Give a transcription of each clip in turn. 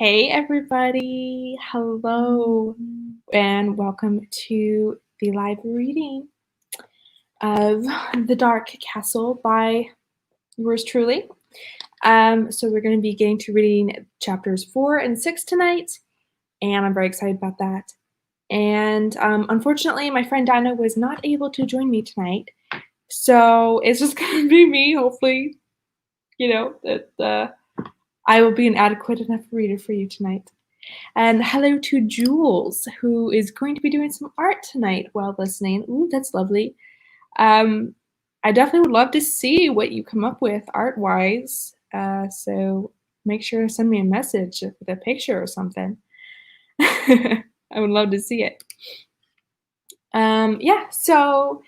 Hey everybody, hello, and welcome to the live reading of The Dark Castle by yours truly. So we're going to be getting to reading chapters 4 and 6 tonight, and I'm very excited about that. And unfortunately, my friend Dino was not able to join me tonight, so it's just going to be me. Hopefully, that I will be an adequate enough reader for you tonight. And hello to Jules, who is going to be doing some art tonight while listening. Ooh, that's lovely. I definitely would love to see what you come up with art-wise. So make sure to send me a message with a picture or something. I would love to see it. So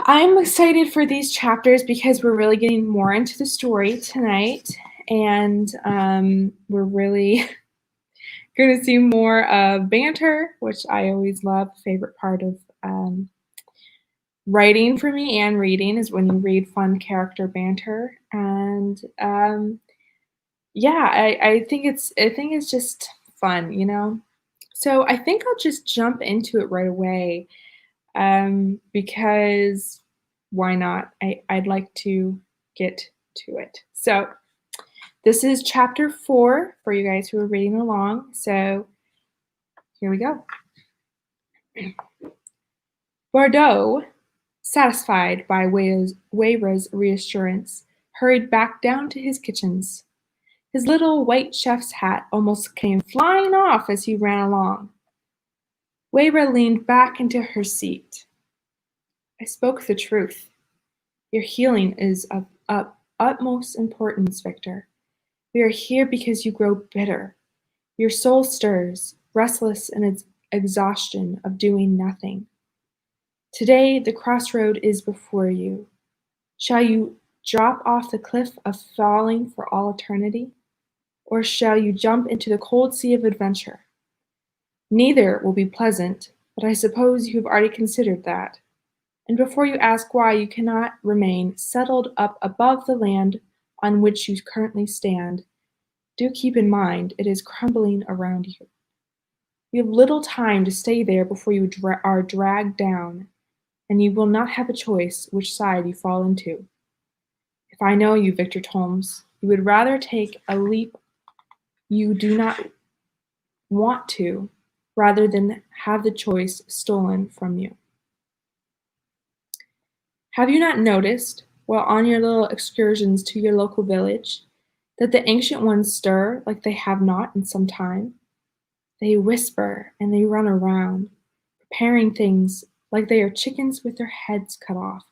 I'm excited for these chapters because we're really getting more into the story tonight. And we're really going to see more banter, which I always love. Favorite part of writing for me and reading is when you read fun character banter. And I think it's just fun, you know. So I think I'll just jump into it right away because why not? I'd like to get to it. So this is chapter 4 for you guys who are reading along. So here we go. Bordeaux, satisfied by Weira's reassurance, hurried back down to his kitchens. His little white chef's hat almost came flying off as he ran along. Weira leaned back into her seat. I spoke the truth. Your healing is of utmost importance, Victor. We are here because you grow bitter. Your soul stirs, restless in its exhaustion of doing nothing. Today the crossroad is before you. Shall you drop off the cliff of falling for all eternity? Or shall you jump into the cold sea of adventure? Neither will be pleasant, but I suppose you have already considered that. And before you ask why you cannot remain settled up above the land on which you currently stand, do keep in mind it is crumbling around you. You have little time to stay there before you are dragged down, and you will not have a choice which side you fall into. If I know you, Victor Tolmes, you would rather take a leap you do not want to, rather than have the choice stolen from you. Have you not noticed, while on your little excursions to your local village, that the ancient ones stir like they have not in some time? They whisper and they run around, preparing things like they are chickens with their heads cut off.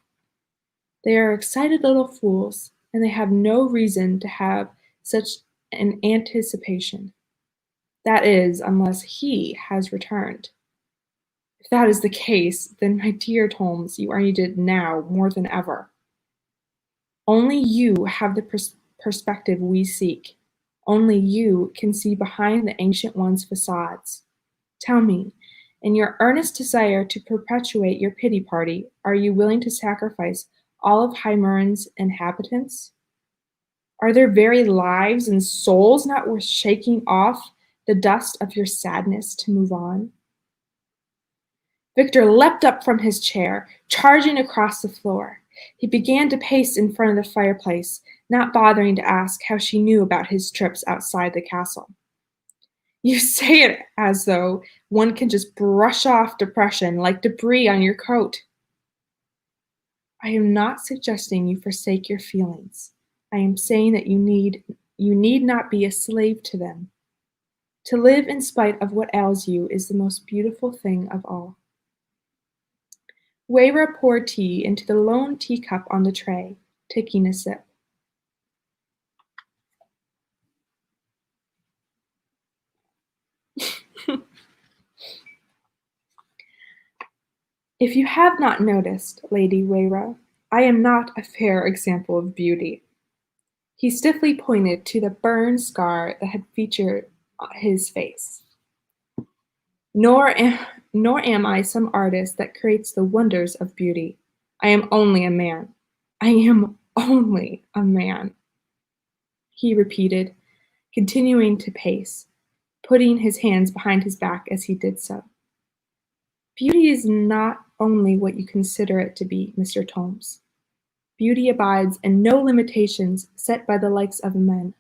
They are excited little fools, and they have no reason to have such an anticipation. That is, unless he has returned. If that is the case, then, my dear Tolmes, you are needed now more than ever. Only you have the perspective we seek. Only you can see behind the ancient ones' facades. Tell me, in your earnest desire to perpetuate your pity party, are you willing to sacrifice all of Hymeren's inhabitants? Are their very lives and souls not worth shaking off the dust of your sadness to move on? Victor leapt up from his chair, charging across the floor. He began to pace in front of the fireplace, not bothering to ask how she knew about his trips outside the castle. You say it as though one can just brush off depression like debris on your coat. I am not suggesting you forsake your feelings. I am saying that you need not be a slave to them. To live in spite of what ails you is the most beautiful thing of all. Weira poured tea into the lone teacup on the tray, taking a sip. If you have not noticed, Lady Weira, I am not a fair example of beauty. He stiffly pointed to the burn scar that had featured his face. Nor am I some artist that creates the wonders of beauty. I am only a man. I am only a man, he repeated, continuing to pace, putting his hands behind his back as he did so. Beauty is not only what you consider it to be, Mr. Tolmes. Beauty abides in no limitations set by the likes of men.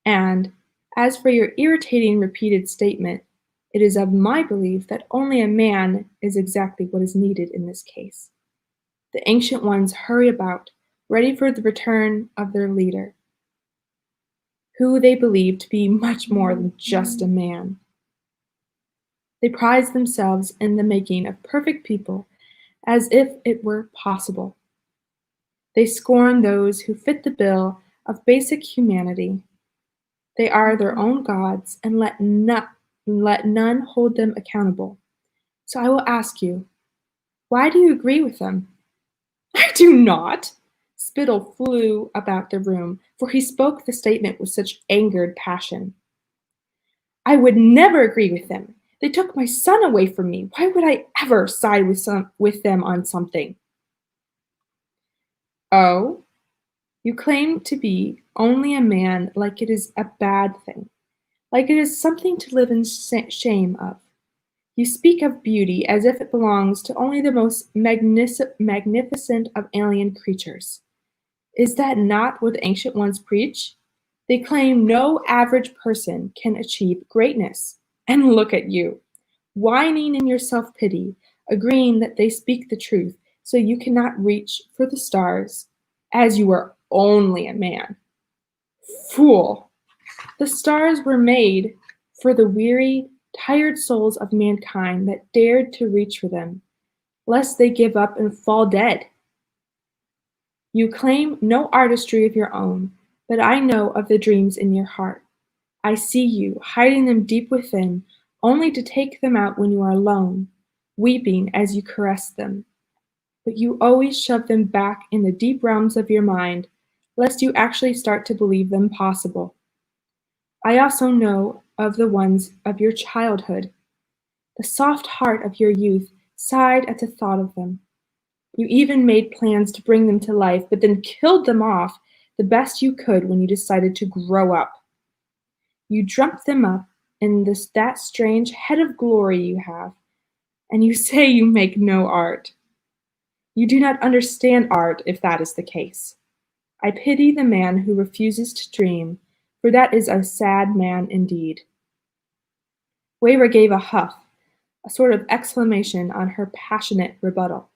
And, as for your irritating repeated statement, it is of my belief that only a man is exactly what is needed in this case. The ancient ones hurry about, ready for the return of their leader, who they believe to be much more than just a man. They prize themselves in the making of perfect people as if it were possible. They scorn those who fit the bill of basic humanity. They are their own gods and let none hold them accountable. So I will ask you, why do you agree with them? I do not. Spittle flew about the room, for he spoke the statement with such angered passion. I would never agree with them. They took my son away from me. Why would I ever side with them on something? Oh, you claim to be only a man like it is a bad thing, like it is something to live in shame of. You speak of beauty as if it belongs to only the most magnificent of alien creatures. Is that not what the ancient ones preach? They claim no average person can achieve greatness. And look at you, whining in your self-pity, agreeing that they speak the truth, so you cannot reach for the stars, as you are only a man. Fool! The stars were made for the weary, tired souls of mankind that dared to reach for them, lest they give up and fall dead. You claim no artistry of your own, but I know of the dreams in your heart. I see you, hiding them deep within, only to take them out when you are alone, weeping as you caress them. But you always shove them back in the deep realms of your mind, lest you actually start to believe them possible. I also know of the ones of your childhood. The soft heart of your youth sighed at the thought of them. You even made plans to bring them to life, but then killed them off the best you could when you decided to grow up. You dreamt them up in that strange head of glory you have, and you say you make no art. You do not understand art if that is the case. I pity the man who refuses to dream, for that is a sad man indeed. Wayra gave a huff, a sort of exclamation on her passionate rebuttal.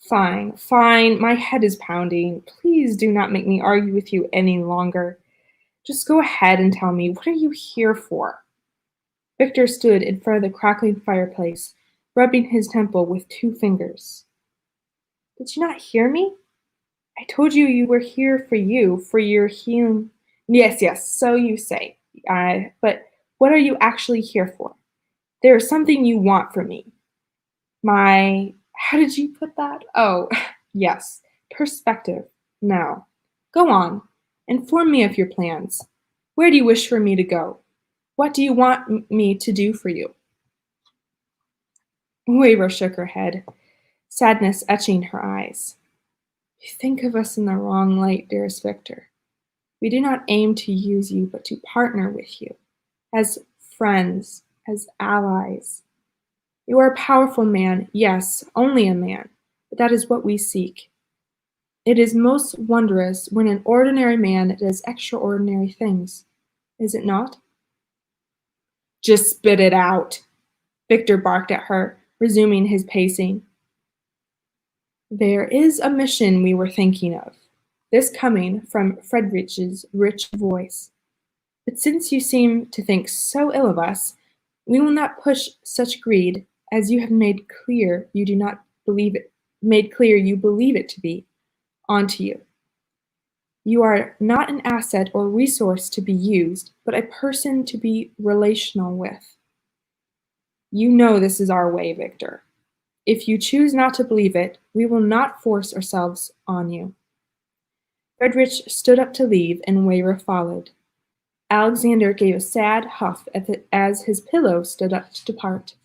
Fine, fine, my head is pounding. Please do not make me argue with you any longer. Just go ahead and tell me, what are you here for? Victor stood in front of the crackling fireplace, rubbing his temple with 2 fingers. Did you not hear me? I told you you were here for your healing. Yes, so you say. But what are you actually here for? There is something you want from me. How did you put that? Oh, yes, perspective. Now, go on. Inform me of your plans. Where do you wish for me to go? What do you want me to do for you? Wayra shook her head, sadness etching her eyes. You think of us in the wrong light, dearest Victor. We do not aim to use you, but to partner with you, as friends, as allies. You are a powerful man, yes, only a man, but that is what we seek. It is most wondrous when an ordinary man does extraordinary things, is it not? Just spit it out, Victor barked at her, resuming his pacing. There is a mission we were thinking of, this coming from Friedrich's rich voice. But since you seem to think so ill of us, we will not push such greed as you have made clear you believe it to be, onto you. You are not an asset or resource to be used, but a person to be relational with. You know this is our way, Victor. If you choose not to believe it, we will not force ourselves on you. Friedrich stood up to leave, and Wayra followed. Alexander gave a sad huff as his pillow stood up to depart.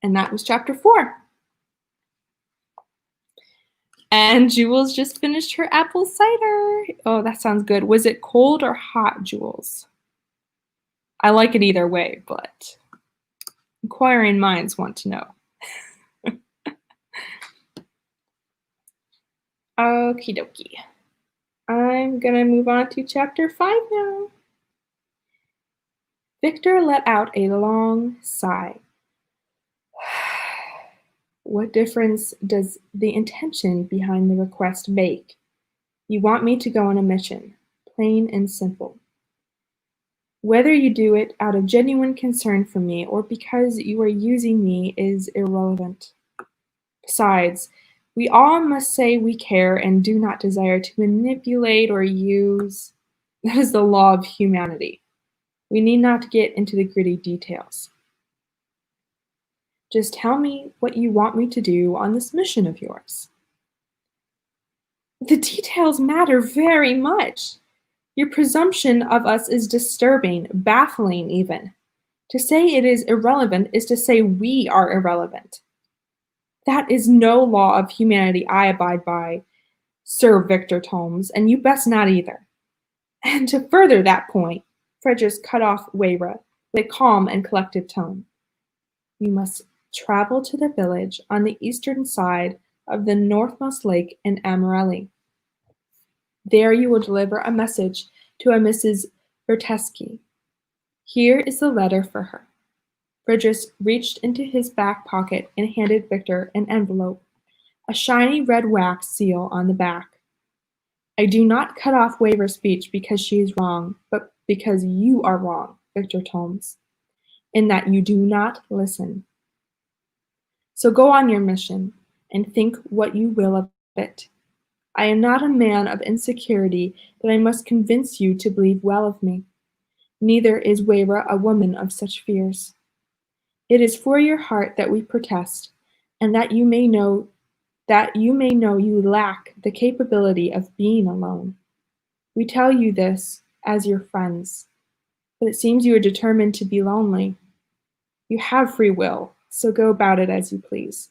And that was chapter 4. And Jules just finished her apple cider. Oh, that sounds good. Was it cold or hot, Jules? I like it either way, but inquiring minds want to know. Okie dokie. I'm gonna move on to chapter 5 now. Victor let out a long sigh. What difference does the intention behind the request make? You want me to go on a mission, plain and simple. Whether you do it out of genuine concern for me or because you are using me is irrelevant. Besides, we all must say we care and do not desire to manipulate or use. That is the law of humanity. We need not get into the gritty details. Just tell me what you want me to do on this mission of yours. The details matter very much. Your presumption of us is disturbing, baffling even. To say it is irrelevant is to say we are irrelevant. That is no law of humanity I abide by, Sir Victor Tomes, and you best not either. And to further that point, Frederick cut off Wayra with a calm and collected tone. You must travel to the village on the eastern side of the northmost lake in Amarelli. There you will deliver a message to a Mrs. Vertesky. Here is the letter for her. Frederick reached into his back pocket and handed Victor an envelope, a shiny red wax seal on the back. I do not cut off Wayra's speech because she is wrong, but because you are wrong, Victor Tomes, in that you do not listen. So go on your mission, and think what you will of it. I am not a man of insecurity that I must convince you to believe well of me. Neither is Wayra a woman of such fears. It is for your heart that we protest, and that you may know you lack the capability of being alone. We tell you this as your friends, but it seems you are determined to be lonely. You have free will, so go about it as you please.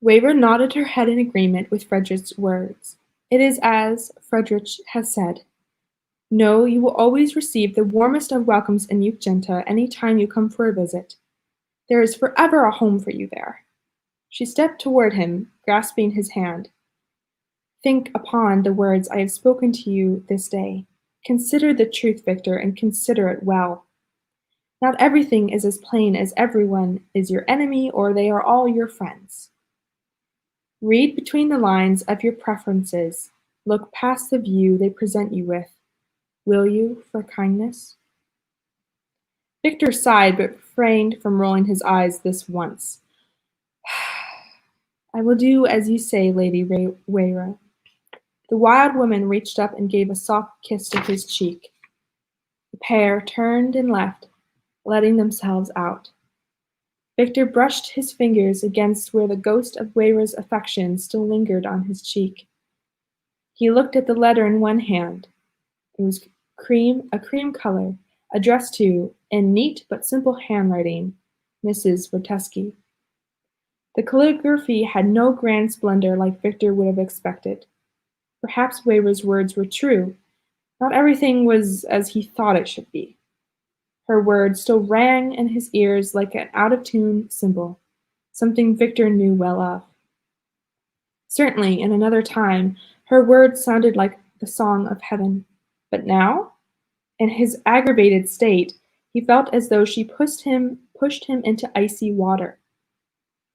Wayra nodded her head in agreement with Frederick's words. It is as Frederick has said. No, you will always receive the warmest of welcomes in Ukjenta any time you come for a visit. There is forever a home for you there. She stepped toward him, grasping his hand. Think upon the words I have spoken to you this day. Consider the truth, Victor, and consider it well. Not everything is as plain as everyone is your enemy or they are all your friends. Read between the lines of your preferences. Look past the view they present you with. Will you, for kindness? Victor sighed but refrained from rolling his eyes this once. I will do as you say, Lady Wayra. The wild woman reached up and gave a soft kiss to his cheek. The pair turned and left, letting themselves out. Victor brushed his fingers against where the ghost of Wayra's affection still lingered on his cheek. He looked at the letter in one hand. It was a cream color, addressed to, in neat but simple handwriting, Mrs. Vertesky. The calligraphy had no grand splendor like Victor would have expected. Perhaps Wayra's words were true. Not everything was as he thought it should be. Her words still rang in his ears like an out-of-tune cymbal, something Victor knew well of. Certainly, in another time, her words sounded like the song of heaven. But now, in his aggravated state, he felt as though she pushed him into icy water.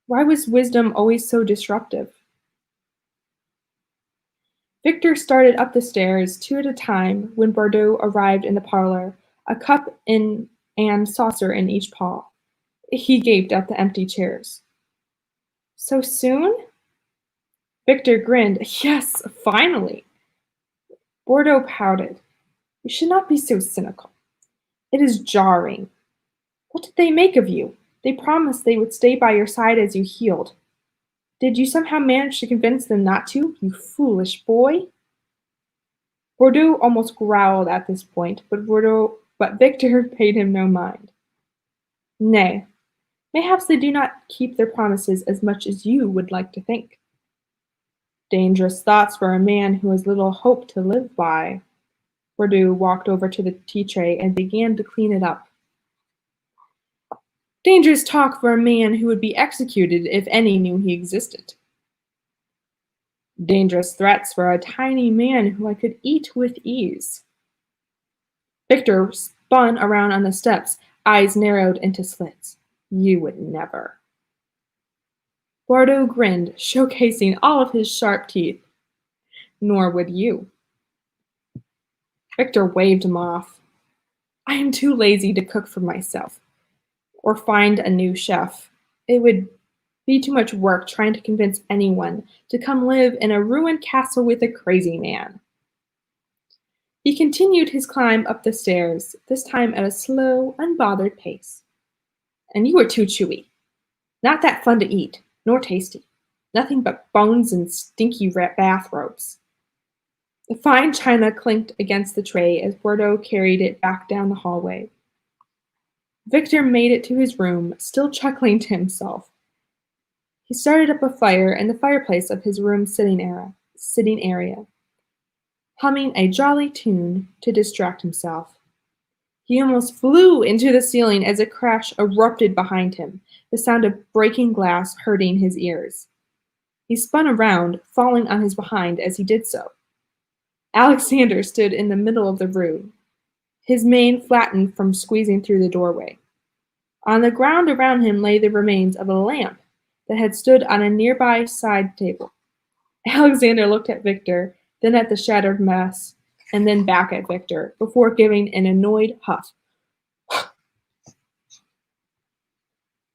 Why was wisdom always so disruptive? Victor started up the stairs, two at a time, when Bordeaux arrived in the parlor, a cup and saucer in each paw. He gaped at the empty chairs. So soon? Victor grinned. Yes, finally. Bordeaux pouted. You should not be so cynical. It is jarring. What did they make of you? They promised they would stay by your side as you healed. Did you somehow manage to convince them not to, you foolish boy? Bordeaux almost growled at this point, but Victor paid him no mind. Nay, Mayhaps they do not keep their promises as much as you would like to think. Dangerous thoughts for a man who has little hope to live by. Bordeaux walked over to the tea tray and began to clean it up. Dangerous talk for a man who would be executed if any knew he existed. Dangerous threats for a tiny man who I could eat with ease. Victor spun around on the steps, eyes narrowed into slits. You would never. Bordeaux grinned, showcasing all of his sharp teeth. Nor would you. Victor waved him off. I am too lazy to cook for myself, or find a new chef. It would be too much work trying to convince anyone to come live in a ruined castle with a crazy man. He continued his climb up the stairs, this time at a slow, unbothered pace. And you were too chewy. Not that fun to eat, nor tasty. Nothing but bones and stinky bathrobes. The fine china clinked against the tray as Bordeaux carried it back down the hallway. Victor made it to his room, still chuckling to himself. He started up a fire in the fireplace of his room's sitting area, humming a jolly tune to distract himself. He almost flew into the ceiling as a crash erupted behind him, the sound of breaking glass hurting his ears. He spun around, falling on his behind as he did so. Alexander stood in the middle of the room, his mane flattened from squeezing through the doorway. On the ground around him lay the remains of a lamp that had stood on a nearby side table. Alexander looked at Victor, then at the shattered mess, and then back at Victor, before giving an annoyed huff.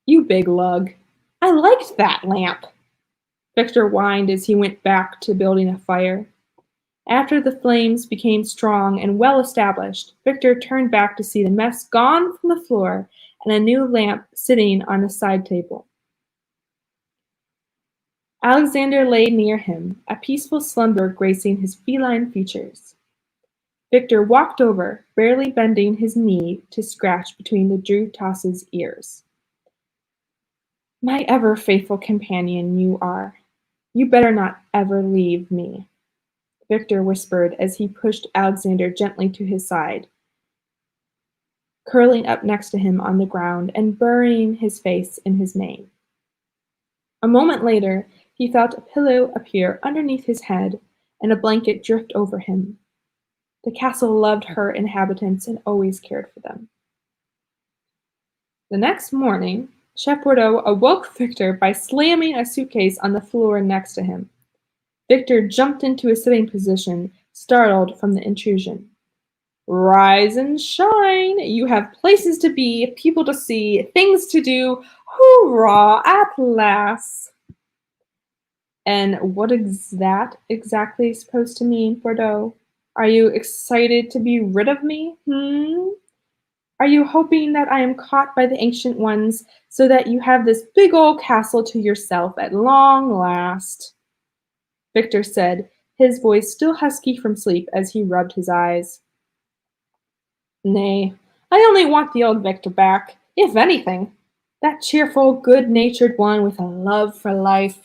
You big lug. I liked that lamp. Victor whined as he went back to building a fire. After the flames became strong and well established, Victor turned back to see the mess gone from the floor and a new lamp sitting on a side table. Alexander lay near him, a peaceful slumber gracing his feline features. Victor walked over, barely bending his knee to scratch between the Drutas's ears. My ever-faithful companion you are. You better not ever leave me, Victor whispered as he pushed Alexander gently to his side, curling up next to him on the ground and burying his face in his mane. A moment later, he felt a pillow appear underneath his head and a blanket drift over him. The castle loved her inhabitants and always cared for them. The next morning, Chef Bordeaux awoke Victor by slamming a suitcase on the floor next to him. Victor jumped into a sitting position, startled from the intrusion. Rise and shine! You have places to be, people to see, things to do. Hoorah! At last! And what is that exactly supposed to mean, Bordeaux? Are you excited to be rid of me? Are you hoping that I am caught by the Ancient Ones so that you have this big old castle to yourself at long last? Victor said, his voice still husky from sleep as he rubbed his eyes. Nay, I only want the old Victor back, if anything. That cheerful, good-natured one with a love for life.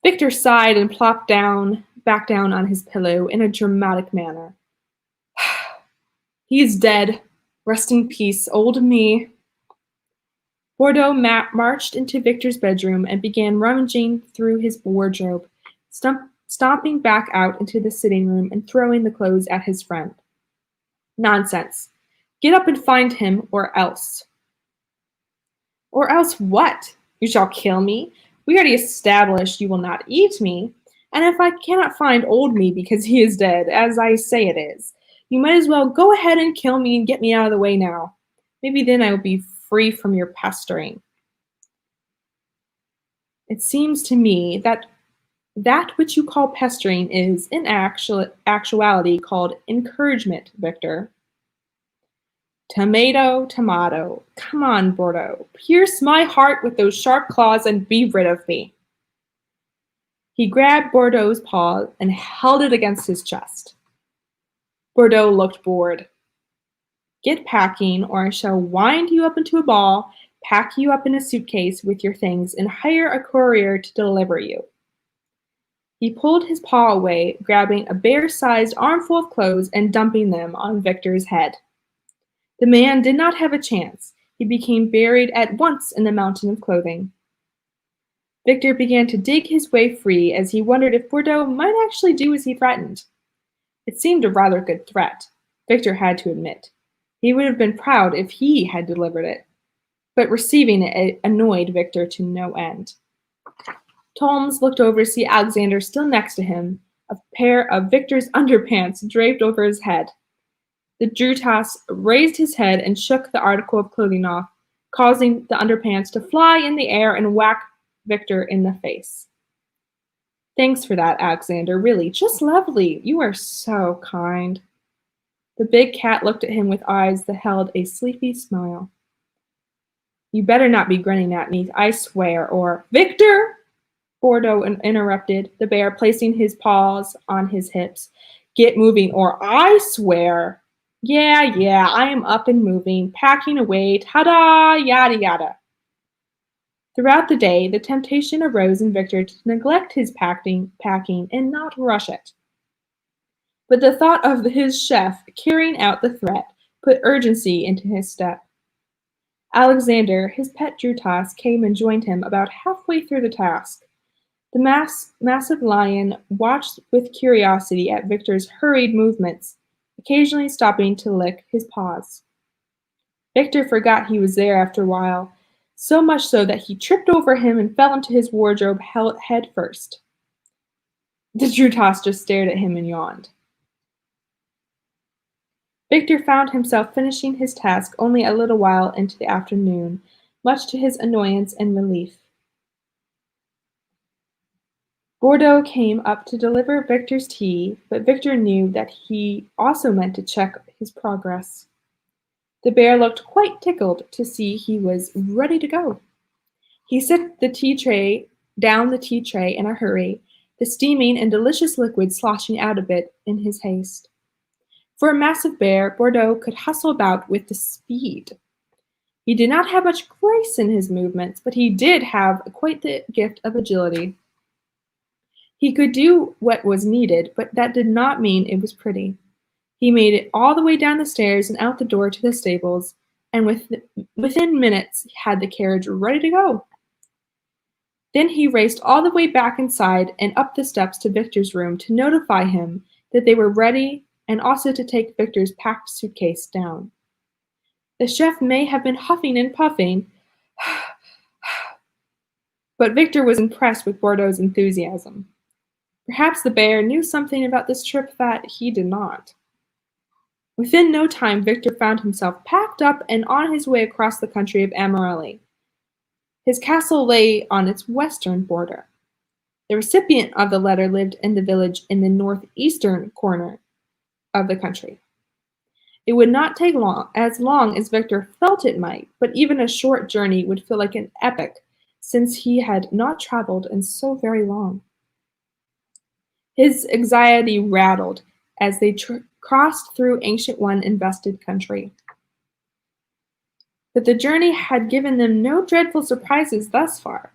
Victor sighed and plopped back down on his pillow in a dramatic manner. He is dead. Rest in peace, old me. Bordeaux marched into Victor's bedroom and began rummaging through his wardrobe, stomping back out into the sitting room and throwing the clothes at his friend. Nonsense. Get up and find him, or else. Or else what? You shall kill me? We already established you will not eat me, and if I cannot find old me because he is dead, as I say it is, you might as well go ahead and kill me and get me out of the way now. Maybe then I will be free from your pestering. It seems to me that which you call pestering is, in actuality, called encouragement, Victor. Tomato, tomato. Come on, Bordeaux. Pierce my heart with those sharp claws and be rid of me. He grabbed Bordeaux's paw and held it against his chest. Bordeaux looked bored. Get packing, or I shall wind you up into a ball, pack you up in a suitcase with your things, and hire a courier to deliver you." He pulled his paw away, grabbing a bear-sized armful of clothes and dumping them on Victor's head. The man did not have a chance. He became buried at once in the mountain of clothing. Victor began to dig his way free as he wondered if Bordeaux might actually do as he threatened. It seemed a rather good threat, Victor had to admit. He would have been proud if he had delivered it, but receiving it annoyed Victor to no end. Holmes looked over to see Alexander still next to him, a pair of Victor's underpants draped over his head. The Drutas raised his head and shook the article of clothing off, causing the underpants to fly in the air and whack Victor in the face. "Thanks for that, Alexander. Really, just lovely. You are so kind." The big cat looked at him with eyes that held a sleepy smile. "You better not be grinning at me, I swear, or—" "Victor!" Bordeaux interrupted, the bear placing his paws on his hips. "Get moving, or I swear." Yeah, I am up and moving, packing away, ta-da, yada yada." Throughout the day, the temptation arose in Victor to neglect his packing and not rush it. But the thought of his chef carrying out the threat put urgency into his step. Alexander, his pet Drutas, came and joined him about halfway through the task. The massive lion watched with curiosity at Victor's hurried movements, occasionally stopping to lick his paws. Victor forgot he was there after a while, so much so that he tripped over him and fell into his wardrobe head first. The Drutas just stared at him and yawned. Victor found himself finishing his task only a little while into the afternoon, much to his annoyance and relief. Bordeaux came up to deliver Victor's tea, but Victor knew that he also meant to check his progress. The bear looked quite tickled to see he was ready to go. He set down the tea tray in a hurry, the steaming and delicious liquid sloshing out a bit in his haste. For a massive bear, Bordeaux could hustle about with the speed. He did not have much grace in his movements, but he did have quite the gift of agility. He could do what was needed, but that did not mean it was pretty. He made it all the way down the stairs and out the door to the stables, and within minutes he had the carriage ready to go. Then he raced all the way back inside and up the steps to Victor's room to notify him that they were ready and also to take Victor's packed suitcase down. The chef may have been huffing and puffing, but Victor was impressed with Bordeaux's enthusiasm. Perhaps the bear knew something about this trip that he did not. Within no time, Victor found himself packed up and on his way across the country of Amarelli. His castle lay on its western border. The recipient of the letter lived in the village in the northeastern corner of the country. It would not take as long as Victor felt it might, but even a short journey would feel like an epic, since he had not traveled in so very long. His anxiety rattled as they crossed through ancient one-invested country. But the journey had given them no dreadful surprises thus far.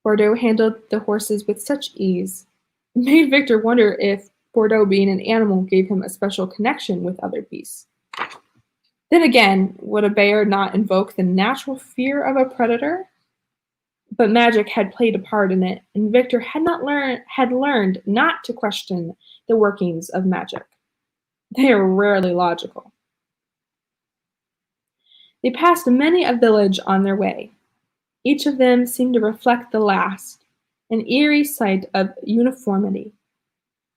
Bordeaux handled the horses with such ease. It made Victor wonder if Bordeaux, being an animal, gave him a special connection with other beasts. Then again, would a bear not invoke the natural fear of a predator? But magic had played a part in it, and Victor had learned not to question the workings of magic. They are rarely logical. They passed many a village on their way. Each of them seemed to reflect the last, an eerie sight of uniformity.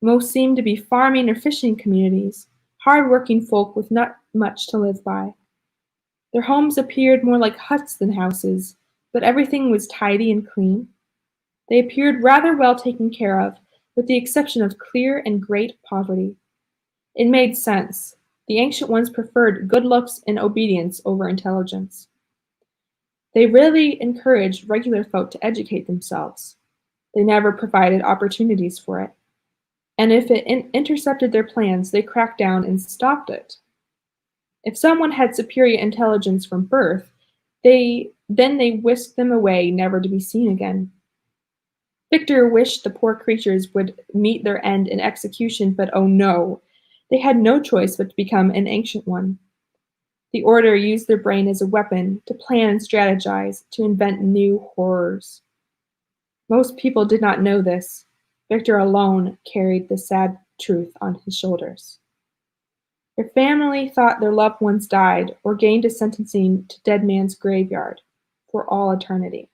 Most seemed to be farming or fishing communities, hard-working folk with not much to live by. Their homes appeared more like huts than houses, but everything was tidy and clean. They appeared rather well taken care of, with the exception of clear and great poverty. It made sense. The ancient ones preferred good looks and obedience over intelligence. They rarely encouraged regular folk to educate themselves. They never provided opportunities for it. And if it intercepted their plans, they cracked down and stopped it. If someone had superior intelligence from birth, they then they whisked them away, never to be seen again. Victor wished the poor creatures would meet their end in execution, but oh no, they had no choice but to become an ancient one. The Order used their brain as a weapon to plan and strategize, to invent new horrors. Most people did not know this. Victor alone carried the sad truth on his shoulders. Their family thought their loved ones died or gained a sentencing to Dead Man's Graveyard for all eternity.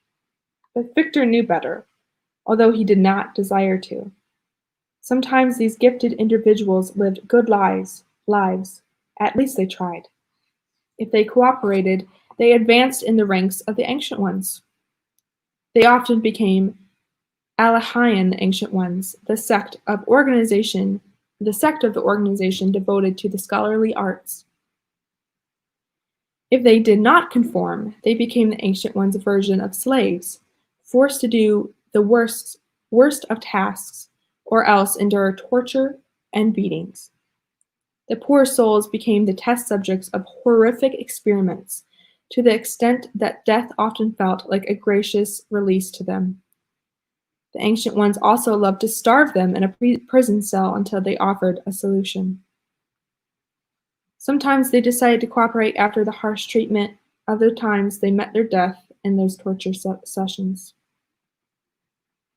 But Victor knew better, although he did not desire to. Sometimes these gifted individuals lived good lives, at least they tried. If they cooperated, they advanced in the ranks of the Ancient Ones. They often became Alahian Ancient Ones, the sect of the organization devoted to the scholarly arts. If they did not conform, they became the Ancient Ones' version of slaves, forced to do the worst of tasks, or else endure torture and beatings. The poor souls became the test subjects of horrific experiments, to the extent that death often felt like a gracious release to them. The Ancient Ones also loved to starve them in a prison cell until they offered a solution. Sometimes they decided to cooperate after the harsh treatment, other times they met their death in those torture sessions.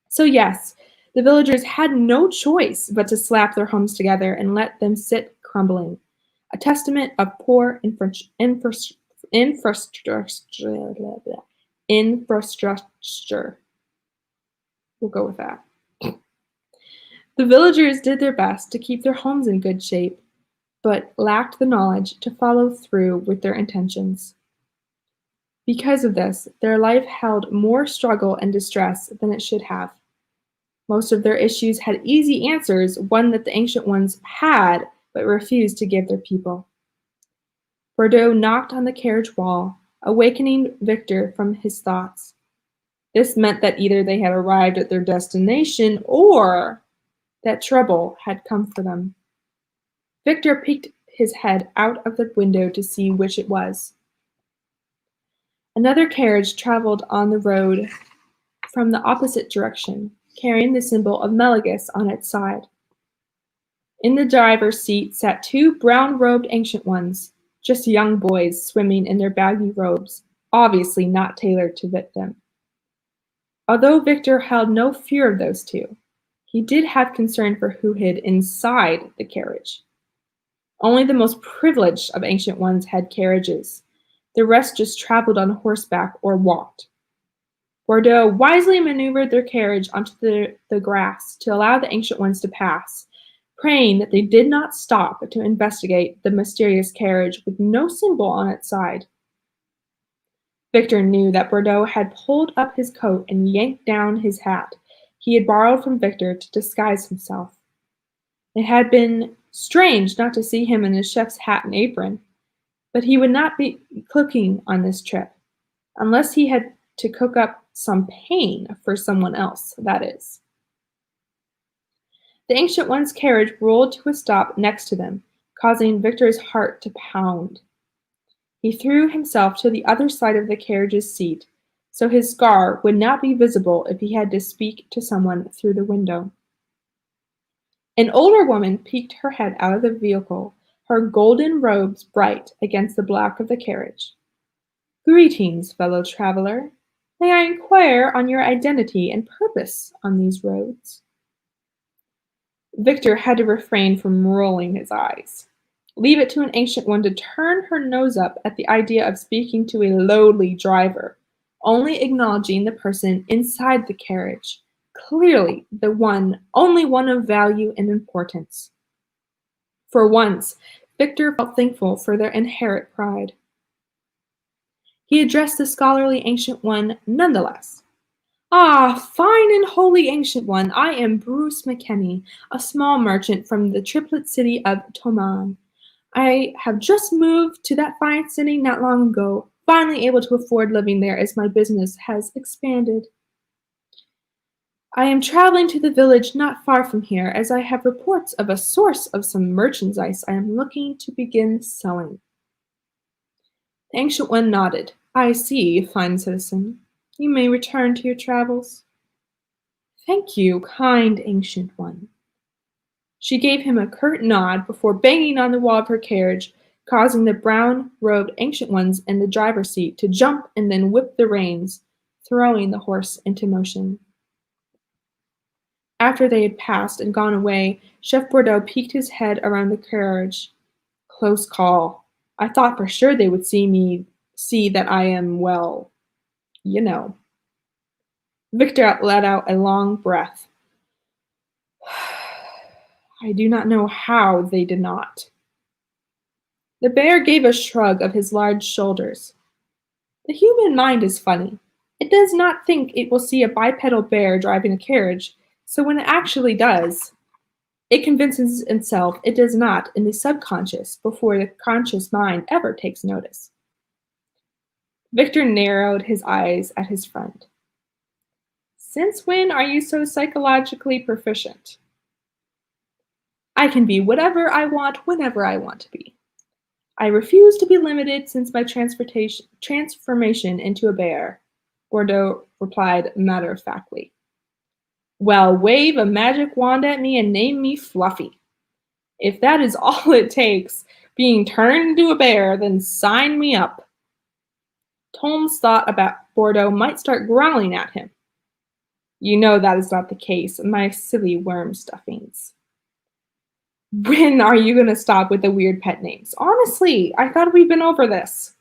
So yes, the villagers had no choice but to slap their homes together and let them sit crumbling, a testament of poor infrastructure. We'll go with that. The villagers did their best to keep their homes in good shape, but lacked the knowledge to follow through with their intentions. Because of this, their life held more struggle and distress than it should have. Most of their issues had easy answers, one that the Ancient Ones had, but refused to give their people. Bordeaux knocked on the carriage wall, awakening Victor from his thoughts. This meant that either they had arrived at their destination or that trouble had come for them. Victor peeked his head out of the window to see which it was. Another carriage traveled on the road from the opposite direction, carrying the symbol of Melegus on its side. In the driver's seat sat two brown-robed Ancient Ones, just young boys swimming in their baggy robes, obviously not tailored to fit them. Although Victor held no fear of those two, he did have concern for who hid inside the carriage. Only the most privileged of Ancient Ones had carriages. The rest just traveled on horseback or walked. Bordeaux wisely maneuvered their carriage onto the grass to allow the Ancient Ones to pass, praying that they did not stop to investigate the mysterious carriage with no symbol on its side. Victor knew that Bordeaux had pulled up his coat and yanked down his hat he had borrowed from Victor to disguise himself. It had been strange not to see him in his chef's hat and apron, but he would not be cooking on this trip, unless he had to cook up some pain for someone else, that is. The Ancient One's carriage rolled to a stop next to them, causing Victor's heart to pound. He threw himself to the other side of the carriage's seat, so his scar would not be visible if he had to speak to someone through the window. An older woman peeked her head out of the vehicle, her golden robes bright against the black of the carriage. "Greetings, fellow traveler. May I inquire on your identity and purpose on these roads?" Victor had to refrain from rolling his eyes. Leave it to an Ancient One to turn her nose up at the idea of speaking to a lowly driver, only acknowledging the person inside the carriage, clearly the only one of value and importance. For once, Victor felt thankful for their inherent pride. He addressed the scholarly Ancient One nonetheless. "Ah, fine and holy Ancient One, I am Bruce McKenney, a small merchant from the triplet city of Toman. I have just moved to that fine city not long ago, finally able to afford living there as my business has expanded. I am traveling to the village not far from here, as I have reports of a source of some merchandise I am looking to begin selling." The Ancient One nodded. I see, fine citizen. You may return to your travels. Thank you, kind ancient one. She gave him a curt nod before banging on the wall of her carriage, causing the brown-robed ancient ones in the driver's seat to jump and then whip the reins, throwing the horse into motion. After they had passed and gone away, Chef Bourdeaux peeked his head around the carriage. Close call. I thought for sure they would see that I am, well, you know. Victor let out a long breath. I do not know how they did not. The bear gave a shrug of his large shoulders. The human mind is funny. It does not think it will see a bipedal bear driving a carriage, so when it actually does, it convinces itself it does not in the subconscious before the conscious mind ever takes notice. Victor narrowed his eyes at his friend. Since when are you so psychologically proficient? I can be whatever I want whenever I want to be. I refuse to be limited since my transformation into a bear, Bourdeaux replied matter-of-factly. Well, wave a magic wand at me and name me Fluffy. If that is all it takes, being turned into a bear, then sign me up. Holmes thought about Bourdeaux might start growling at him. You know that is not the case, my silly worm stuffings. When are you going to stop with the weird pet names? Honestly, I thought we'd been over this.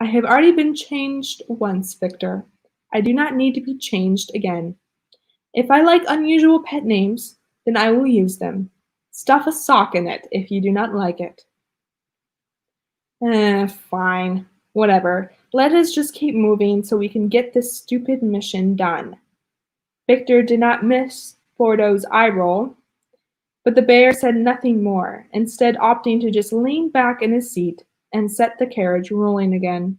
I have already been changed once, Victor. I do not need to be changed again. If I like unusual pet names, then I will use them. Stuff a sock in it if you do not like it. Fine. Whatever. Let us just keep moving so we can get this stupid mission done. Victor did not miss Bourdeaux's eye roll, but the bear said nothing more, instead opting to just lean back in his seat and set the carriage rolling again.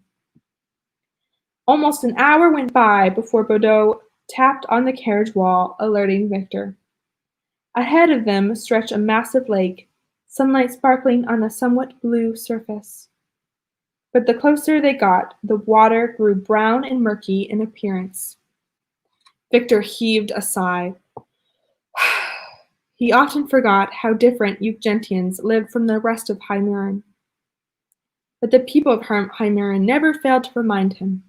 Almost an hour went by before Bourdeaux tapped on the carriage wall, alerting Victor. Ahead of them stretched a massive lake, sunlight sparkling on a somewhat blue surface. But the closer they got, the water grew brown and murky in appearance. Victor heaved a sigh. He often forgot how different Ukgentians lived from the rest of Hymerin. But the people of Hymerin never failed to remind him.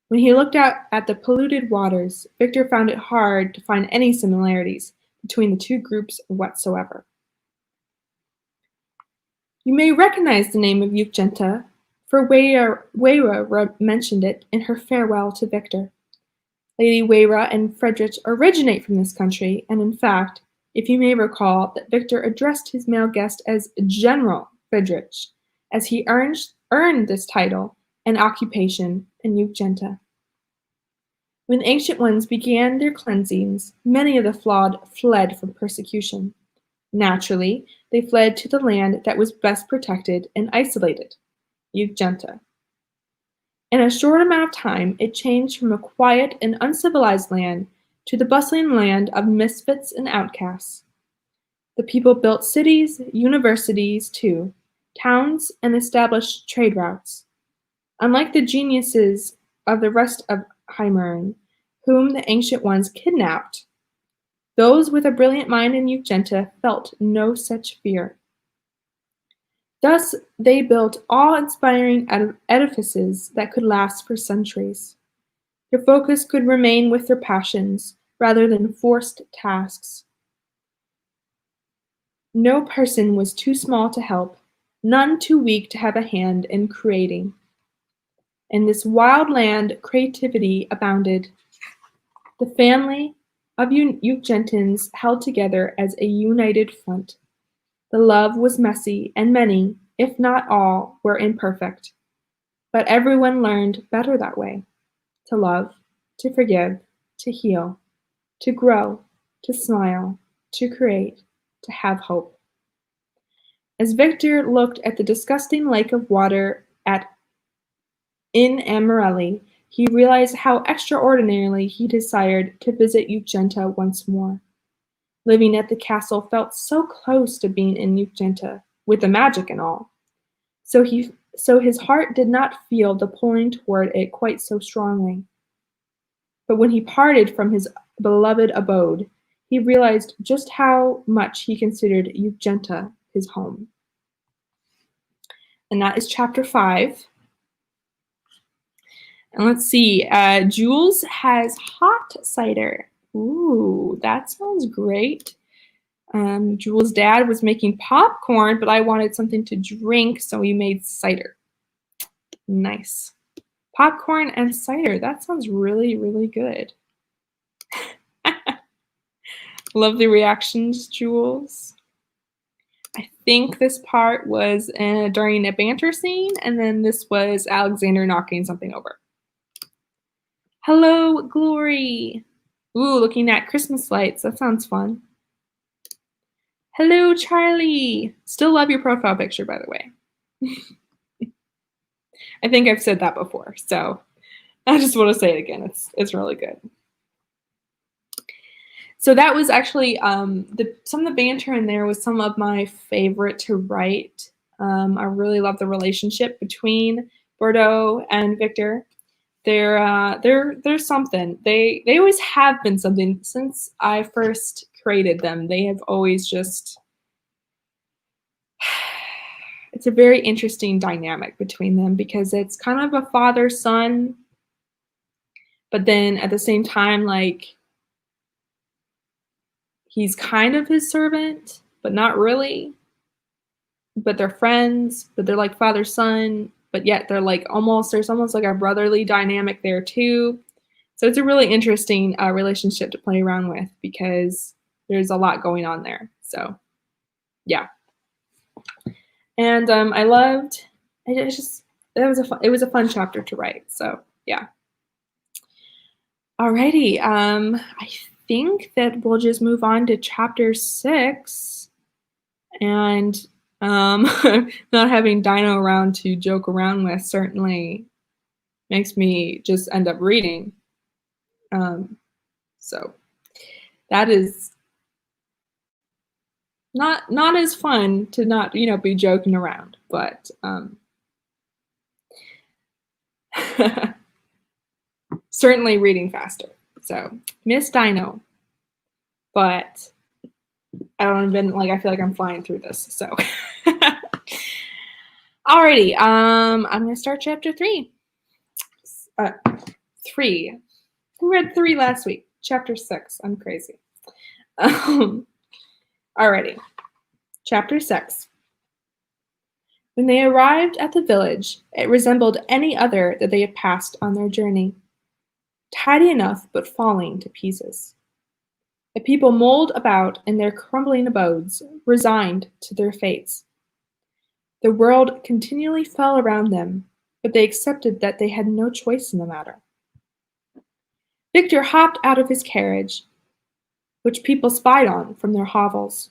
When he looked out at the polluted waters, Victor found it hard to find any similarities between the two groups whatsoever. You may recognize the name of Ukgenta, for Wayra mentioned it in her farewell to Victor. Lady Wayra and Friedrich originate from this country, and in fact, if you may recall that Victor addressed his male guest as General Friedrich, as he earned this title and occupation in Ukgenta. When ancient ones began their cleansings, many of the flawed fled from persecution. Naturally, they fled to the land that was best protected and isolated, Ukgenta. In a short amount of time, it changed from a quiet and uncivilized land to the bustling land of misfits and outcasts. The people built cities, universities too, towns, and established trade routes. Unlike the geniuses of the rest of Hymerin, whom the ancient ones kidnapped, those with a brilliant mind in Ukgenta felt no such fear. Thus, they built awe-inspiring edifices that could last for centuries. Their focus could remain with their passions rather than forced tasks. No person was too small to help, none too weak to have a hand in creating. In this wild land, creativity abounded. The family of Ukgentans held together as a united front. The love was messy, and many, if not all, were imperfect. But everyone learned better that way. To love, to forgive, to heal, to grow, to smile, to create, to have hope. As Victor looked at the disgusting lake of water in Amarelli, he realized how extraordinarily he desired to visit Ukgenta once more. Living at the castle felt so close to being in Ukgenta, with the magic and all. So he so his heart did not feel the pulling toward it quite so strongly. But when he parted from his beloved abode, he realized just how much he considered Ugenta his home. And that is chapter 5. And let's see, Jules has hot cider. Ooh, that sounds great. Jules' dad was making popcorn, but I wanted something to drink, so we made cider. Nice. Popcorn and cider. That sounds really, really good. Love the reactions, Jules. I think this part was during a banter scene, and then this was Alexander knocking something over. Hello, Glory. Ooh, looking at Christmas lights. That sounds fun. Hello, Charlie. Still love your profile picture, by the way. I think I've said that before, so I just want to say it again. It's really good. So that was actually some of the banter in there was some of my favorite to write. I really love the relationship between Bordeaux and Victor. They're something. They always have been something since I first created them. They have always just. It's a very interesting dynamic between them because it's kind of a father-son, but then at the same time, like, he's kind of his servant, but not really. But they're friends, but they're like father-son, but yet they're like there's almost like a brotherly dynamic there too. So it's a really interesting relationship to play around with because there's a lot going on there. So, yeah. And I loved it. It was a fun chapter to write. So yeah. Alrighty. I think that we'll just move on to chapter 6, and not having Dino around to joke around with certainly makes me just end up reading. So that is not as fun to not, be joking around, but certainly reading faster. So Miss Dino, but I don't even I feel like I'm flying through this. So alrighty, I'm gonna start chapter 3. 3. We read 3 last week. Chapter 6. I'm crazy. Alrighty. Chapter 6. When they arrived at the village, it resembled any other that they had passed on their journey. Tidy enough, but falling to pieces. The people mulled about in their crumbling abodes, resigned to their fates. The world continually fell around them, but they accepted that they had no choice in the matter. Victor hopped out of his carriage, which people spied on from their hovels.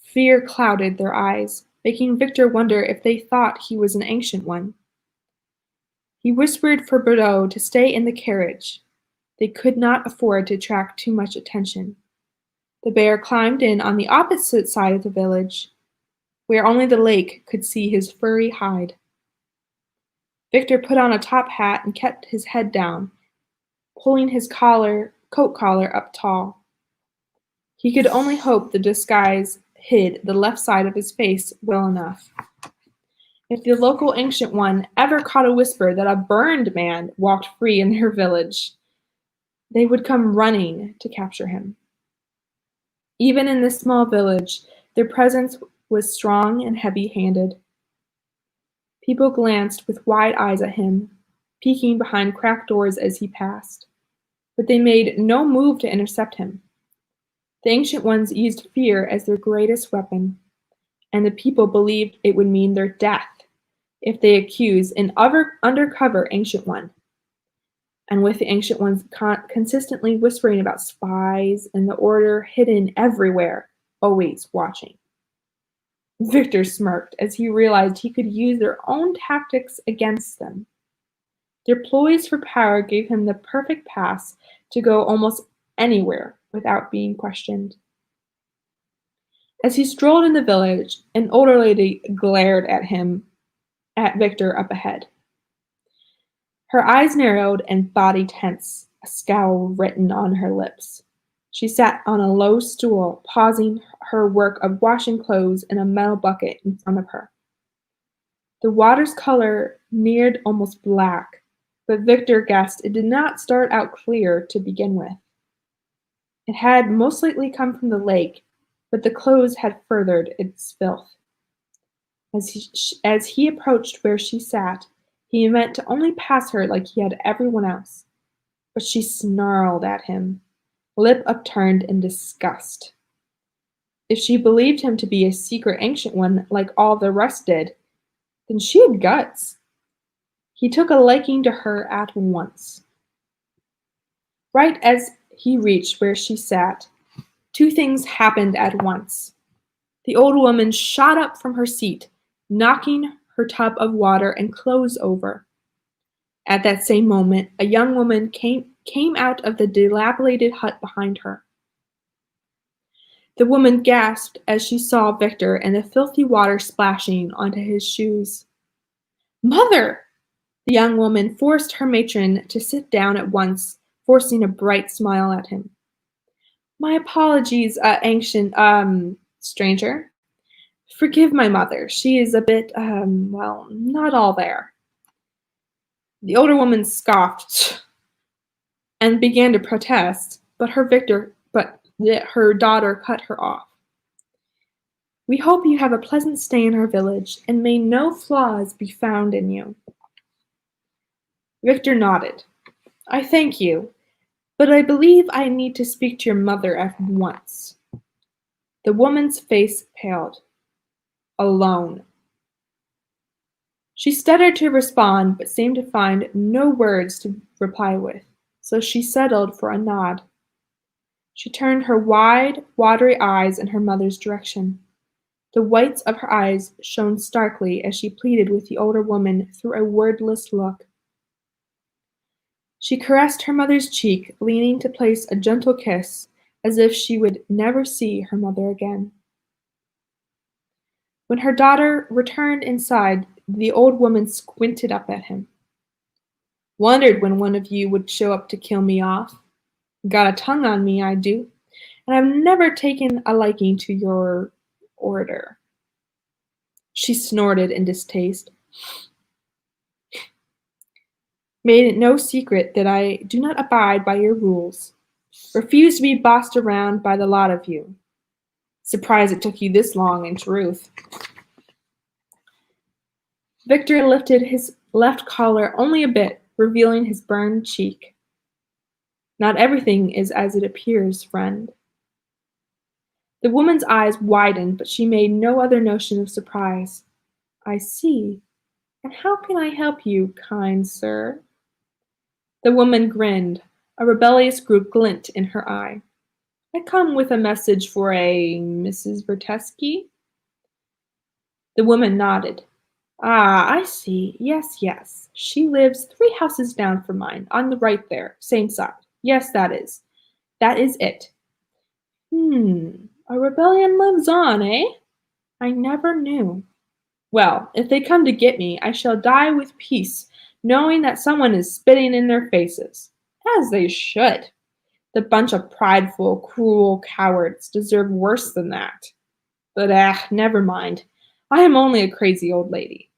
Fear clouded their eyes, making Victor wonder if they thought he was an ancient one. He whispered for Bordeaux to stay in the carriage. They could not afford to attract too much attention. The bear climbed in on the opposite side of the village, where only the lake could see his furry hide. Victor put on a top hat and kept his head down, pulling his coat collar up tall. He could only hope the disguise hid the left side of his face well enough. If the local ancient one ever caught a whisper that a burned man walked free in their village, they would come running to capture him. Even in this small village, their presence was strong and heavy-handed. People glanced with wide eyes at him, peeking behind cracked doors as he passed, but they made no move to intercept him. The ancient ones used fear as their greatest weapon, and the people believed it would mean their death if they accused an undercover ancient one. And with the ancient ones consistently whispering about spies and the order hidden everywhere, always watching. Victor smirked as he realized he could use their own tactics against them. Their ploys for power gave him the perfect pass to go almost anywhere without being questioned. As he strolled in the village, an older lady glared at him at Victor up ahead. Her eyes narrowed and body tense, a scowl written on her lips. She sat on a low stool, pausing her work of washing clothes in a metal bucket in front of her. The water's color neared almost black, but Victor guessed it did not start out clear to begin with. It had most likely come from the lake, but the clothes had furthered its filth. As he approached where she sat, he meant to only pass her like he had everyone else. But she snarled at him, lip upturned in disgust. If she believed him to be a secret ancient one like all the rest did, then she had guts. He took a liking to her at once. Right as he reached where she sat, two things happened at once. The old woman shot up from her seat, knocking her tub of water and clothes over. At that same moment, a young woman came out of the dilapidated hut behind her. The woman gasped as she saw Victor and the filthy water splashing onto his shoes. "Mother!" The young woman forced her matron to sit down at once, forcing a bright smile at him. "My apologies, ancient, stranger. Forgive my mother. She is a bit, not all there." The older woman scoffed and began to protest, but her daughter cut her off. "We hope you have a pleasant stay in our village, and may no flaws be found in you." Victor nodded. "I thank you, but I believe I need to speak to your mother at once." The woman's face paled. "Alone." She stuttered to respond, but seemed to find no words to reply with, so she settled for a nod. She turned her wide, watery eyes in her mother's direction. The whites of her eyes shone starkly as she pleaded with the older woman through a wordless look. She caressed her mother's cheek, leaning to place a gentle kiss, as if she would never see her mother again. When her daughter returned inside, the old woman squinted up at him. "Wondered when one of you would show up to kill me off. Got a tongue on me, I do, and I've never taken a liking to your order." She snorted in distaste. "Made it no secret that I do not abide by your rules. Refuse to be bossed around by the lot of you. Surprised it took you this long, in truth." Victor lifted his left collar only a bit, revealing his burned cheek. "Not everything is as it appears, friend." The woman's eyes widened, but she made no other notion of surprise. "I see. And how can I help you, kind sir?" The woman grinned, a rebellious glint in her eye. "I come with a message for a Mrs. Vertesky." The woman nodded. "Ah, I see. Yes. She lives 3 houses down from mine, on the right there, same side. Yes, that is it. A rebellion lives on, eh? I never knew. Well, if they come to get me, I shall die with peace, knowing that someone is spitting in their faces. As they should. The bunch of prideful, cruel cowards deserve worse than that. But never mind. I am only a crazy old lady."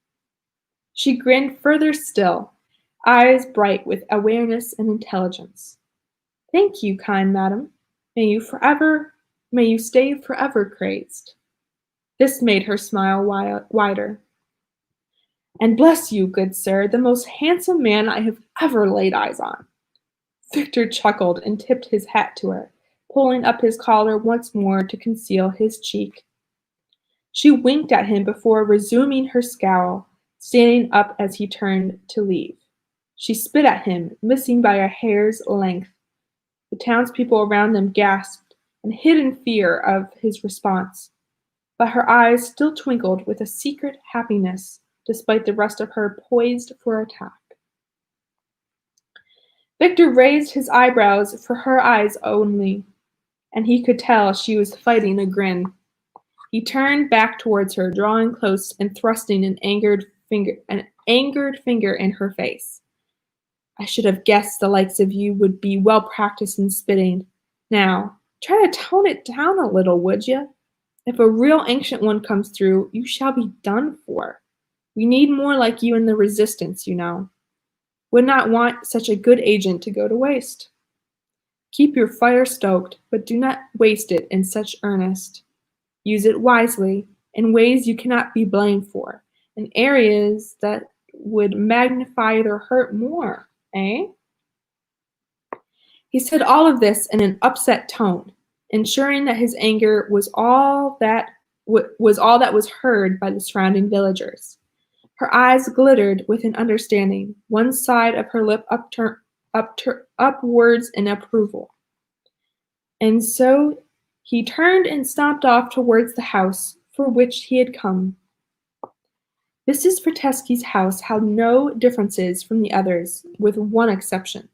She grinned further still, eyes bright with awareness and intelligence. "Thank you, kind madam. May you stay forever crazed." This made her smile wider. "And bless you, good sir, the most handsome man I have ever laid eyes on." Victor chuckled and tipped his hat to her, pulling up his collar once more to conceal his cheek. She winked at him before resuming her scowl, standing up as he turned to leave. She spit at him, missing by a hair's length. The townspeople around them gasped and hid in fear of his response, but her eyes still twinkled with a secret happiness, despite the rest of her poised for attack. Victor raised his eyebrows for her eyes only, and he could tell she was fighting a grin. He turned back towards her, drawing close and thrusting an angered angered finger in her face. I should have guessed the likes of you would be well practiced in spitting. Now, try to tone it down a little, would you? If a real ancient one comes through, you shall be done for. We need more like you in the resistance, you know. Would not want such a good agent to go to waste. Keep your fire stoked, but do not waste it in such earnest. Use it wisely, in ways you cannot be blamed for, in areas that would magnify their hurt more, eh? He said all of this in an upset tone, ensuring that his anger was all that was heard by the surrounding villagers. Her eyes glittered with an understanding, one side of her lip upwards in approval. And so he turned and stomped off towards the house for which he had come. Mrs. Vertesky's house held no differences from the others, with one exception.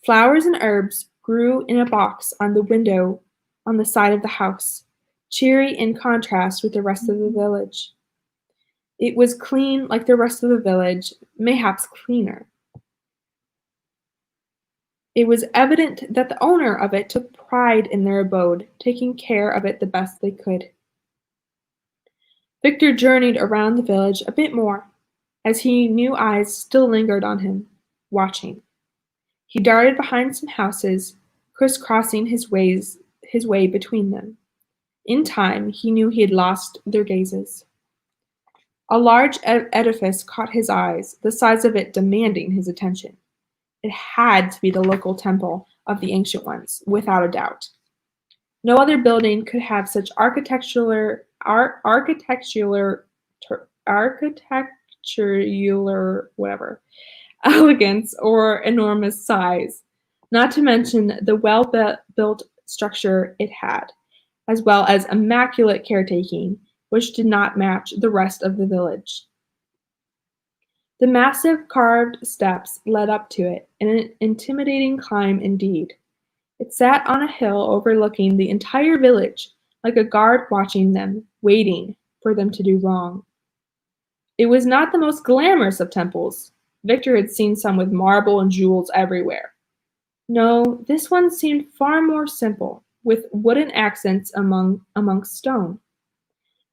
Flowers and herbs grew in a box on the window on the side of the house, cheery in contrast with the rest of the village. It was clean like the rest of the village, mayhaps cleaner. It was evident that the owner of it took pride in their abode, taking care of it the best they could. Victor journeyed around the village a bit more, as he knew eyes still lingered on him, watching. He darted behind some houses, crisscrossing his way between them. In time, he knew he had lost their gazes. A large edifice caught his eyes, the size of it demanding his attention. It had to be the local temple of the Ancient Ones, without a doubt. No other building could have such architectural elegance or enormous size, not to mention the well-built structure it had, as well as immaculate caretaking, which did not match the rest of the village. The massive carved steps led up to it, an intimidating climb indeed. It sat on a hill overlooking the entire village, like a guard watching them, waiting for them to do wrong. It was not the most glamorous of temples. Victor had seen some with marble and jewels everywhere. No, this one seemed far more simple, with wooden accents amongst stone.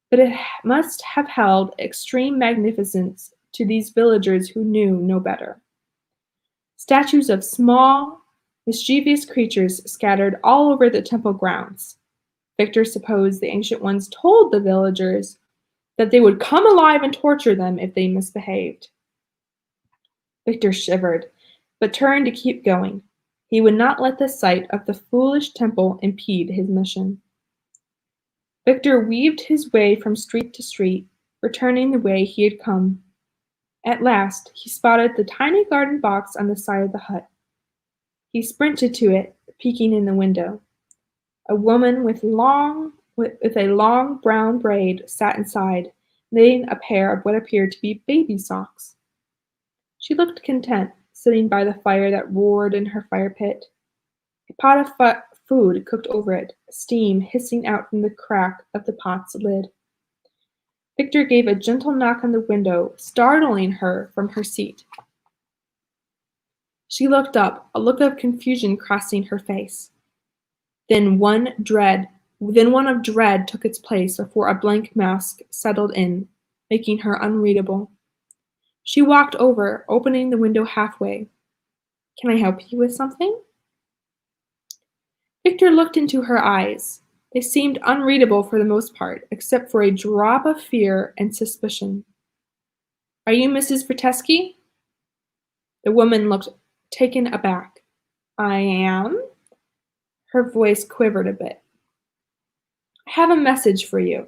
But it must have held extreme magnificence to these villagers who knew no better. Statues of small, mischievous creatures scattered all over the temple grounds. Victor supposed the Ancient Ones told the villagers that they would come alive and torture them if they misbehaved. Victor shivered, but turned to keep going. He would not let the sight of the foolish temple impede his mission. Victor weaved his way from street to street, returning the way he had come. At last, he spotted the tiny garden box on the side of the hut. He sprinted to it, peeking in the window. A woman with a long brown braid sat inside, knitting a pair of what appeared to be baby socks. She looked content, sitting by the fire that roared in her fire pit. A pot of food cooked over it, steam hissing out from the crack of the pot's lid. Victor gave a gentle knock on the window, startling her from her seat. She looked up, a look of confusion crossing her face. Then one of dread took its place before a blank mask settled in, making her unreadable. She walked over, opening the window halfway. "Can I help you with something?" Victor looked into her eyes. They seemed unreadable for the most part, except for a drop of fear and suspicion. "Are you Mrs. Vertesky?" The woman looked taken aback. "I am." Her voice quivered a bit. "I have a message for you."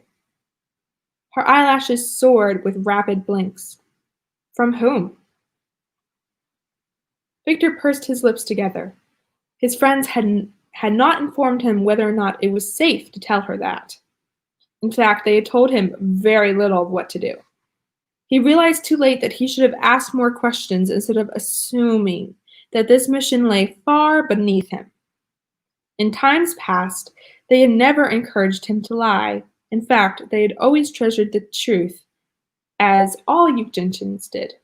Her eyelashes soared with rapid blinks. "From whom?" Victor pursed his lips together. His friends had not informed him whether or not it was safe to tell her that. In fact, they had told him very little of what to do. He realized too late that he should have asked more questions instead of assuming that this mission lay far beneath him. In times past, they had never encouraged him to lie. In fact, they had always treasured the truth as all you gentians did.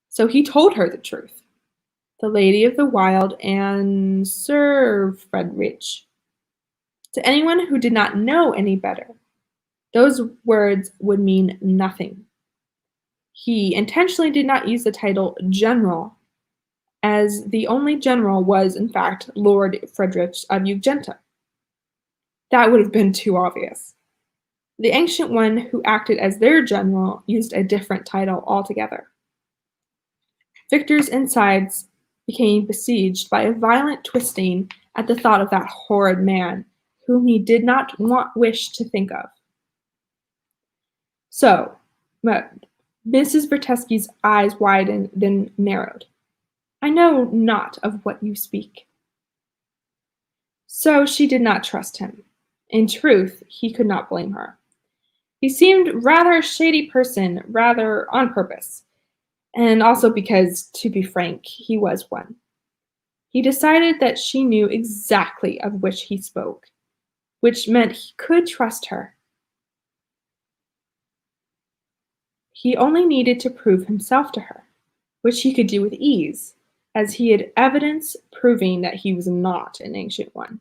So he told her the truth. The Lady of the Wild and Sir Frederick. To anyone who did not know any better, those words would mean nothing. He intentionally did not use the title general, as the only general was, in fact, Lord Frederick of Ugenta. That would have been too obvious. The Ancient One who acted as their general used a different title altogether. Victor's insides became besieged by a violent twisting at the thought of that horrid man, whom he did not wish to think of. So, Mrs. Bertesky's eyes widened, then narrowed. I know not of what you speak. So she did not trust him. In truth, he could not blame her. He seemed rather a shady person, rather on purpose, and also because, to be frank, he was one. He decided that she knew exactly of which he spoke, which meant he could trust her. He only needed to prove himself to her, which he could do with ease, as he had evidence proving that he was not an Ancient One.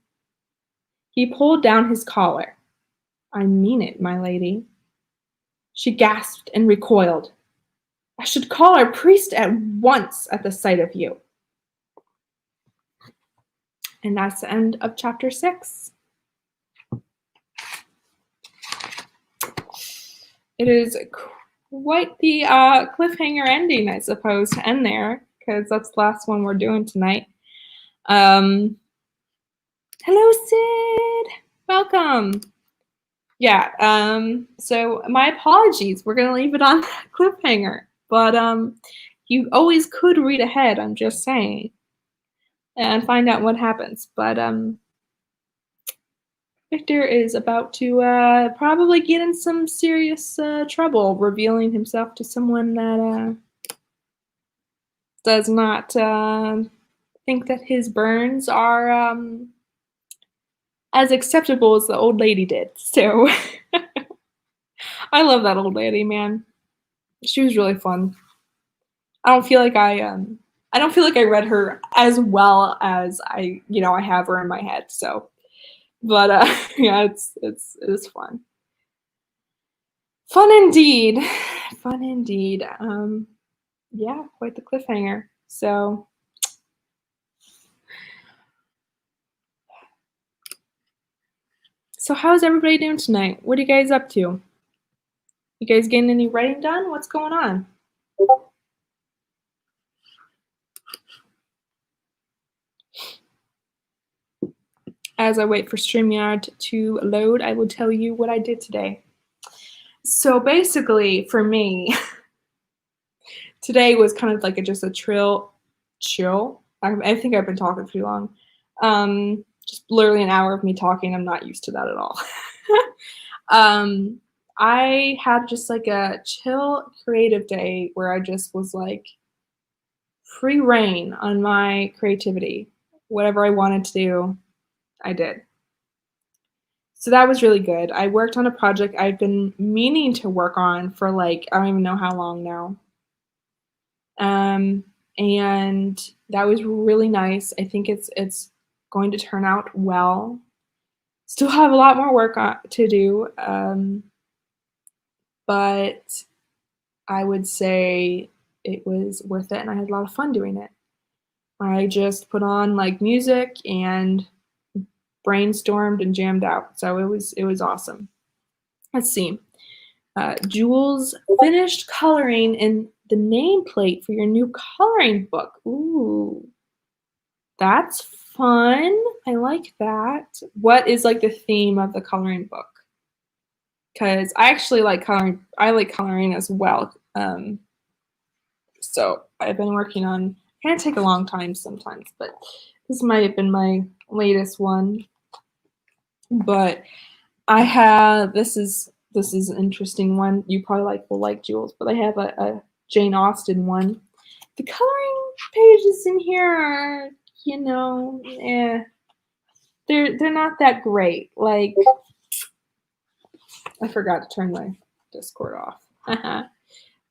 He pulled down his collar. I mean it, my lady. She gasped and recoiled. I should call our priest at once at the sight of you. And that's the end of chapter 6. It is quite the cliffhanger ending, I suppose, to end there, because that's the last one we're doing tonight. Hello, Sid. Welcome. Yeah, so my apologies. We're going to leave it on that cliffhanger. But you always could read ahead, I'm just saying, and find out what happens. But Victor is about to probably get in some serious trouble, revealing himself to someone that does not think that his burns are as acceptable as the old lady did. So I love that old lady, man. She was really fun. I don't feel like I read her as well as I have her in my head. So, but yeah, it is fun. Fun indeed. Fun indeed. Yeah, quite the cliffhanger. So how's everybody doing tonight? What are you guys up to? You guys getting any writing done? What's going on? As I wait for StreamYard to load, I will tell you what I did today. So basically, for me, today was kind of like just a chill. I think I've been talking too long. Just literally an hour of me talking. I'm not used to that at all. I had just like a chill creative day where I just was like free reign on my creativity. Whatever I wanted to do, I did. So that was really good. I worked on a project I've been meaning to work on for like, I don't even know how long now. And that was really nice. I think it's going to turn out well. Still have a lot more work to do, but I would say it was worth it, and I had a lot of fun doing it. I just put on like music and brainstormed and jammed out, so it was awesome. Let's see. Jules finished coloring in the nameplate for your new coloring book. Ooh, that's fun. I like that. What is like the theme of the coloring book? Because I actually like coloring. I like coloring as well. So I've been working on. It can take a long time sometimes, but this might have been my latest one. But I have this is an interesting one. You probably will like Jules, but I have a Jane Austen one. The coloring pages in here are, they're not that great. Like, I forgot to turn my Discord off.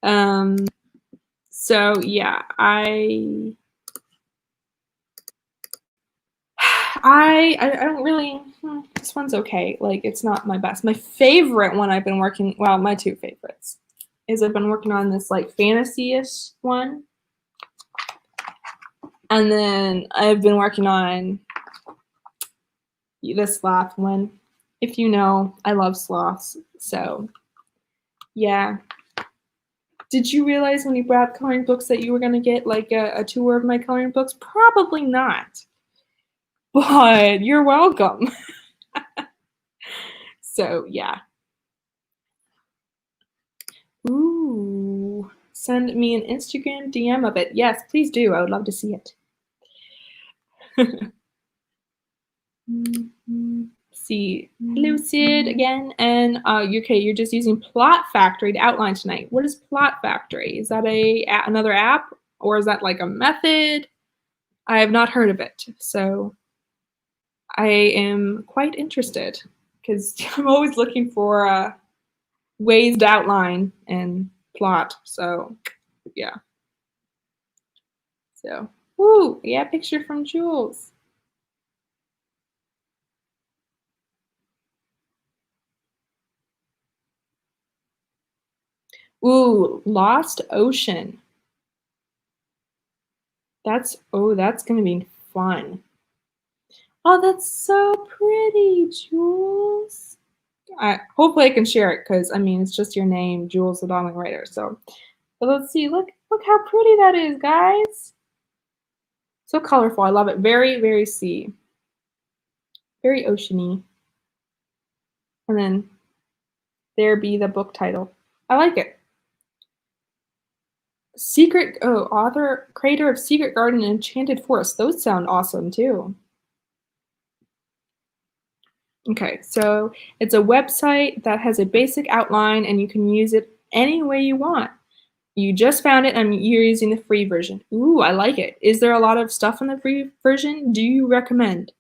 So yeah, I don't really. This one's okay. Like, it's not my best. My favorite one I've been working. Well, my two favorites is I've been working on this like fantasy-ish one, and then I've been working on this sloth one. If you know, I love sloths. So yeah. Did you realize when you brought coloring books that you were gonna get like a tour of my coloring books? Probably not. But you're welcome. So yeah. Ooh. Send me an Instagram DM of it. Yes, please do. I would love to see it. See, hello Sid again, and okay, you're just using Plot Factory to outline tonight. What is Plot Factory? Is that another app, or is that like a method? I have not heard of it, so I am quite interested because I'm always looking for ways to outline and plot. So yeah, so woo, yeah, picture from Jules. Ooh, Lost Ocean. That's gonna be fun. Oh, that's so pretty, Jules. Hopefully I can share it because I mean it's just your name, Jules the Darling Writer. So, but let's see. Look how pretty that is, guys. So colorful. I love it. Very, very sea. Very oceany. And then there be the book title. I like it. Author, creator of Secret Garden and Enchanted Forest. Those sound awesome too. Okay, so it's a website that has a basic outline and you can use it any way you want. You just found it and you're using the free version. Ooh, I like it. Is there a lot of stuff in the free version? Do you recommend?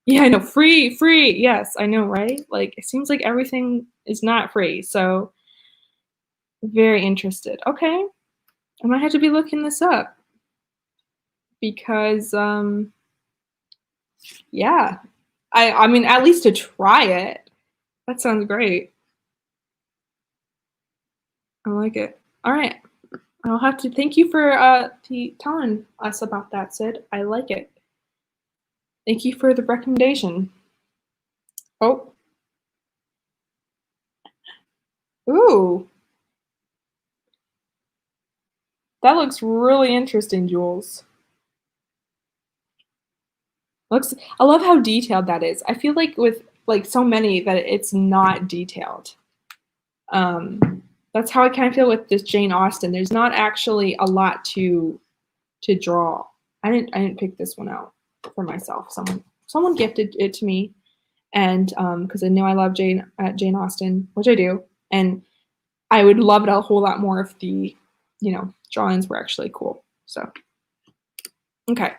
Yeah, I know. Free. Yes, I know, right? Like, it seems like everything is not free. So, very interested. Okay. I might have to be looking this up because, yeah. I mean, at least to try it. That sounds great. I like it. All right. I'll have to thank you for telling us about that, Sid. I like it. Thank you for the recommendation. Oh. Ooh. That looks really interesting, Jules. I love how detailed that is. I feel like with like so many that it's not detailed. That's how I kind of feel with this Jane Austen. There's not actually a lot to draw. I didn't pick this one out for myself. Someone gifted it to me, and because I know I love Jane Austen, which I do, and I would love it a whole lot more if the drawings were actually cool. So okay.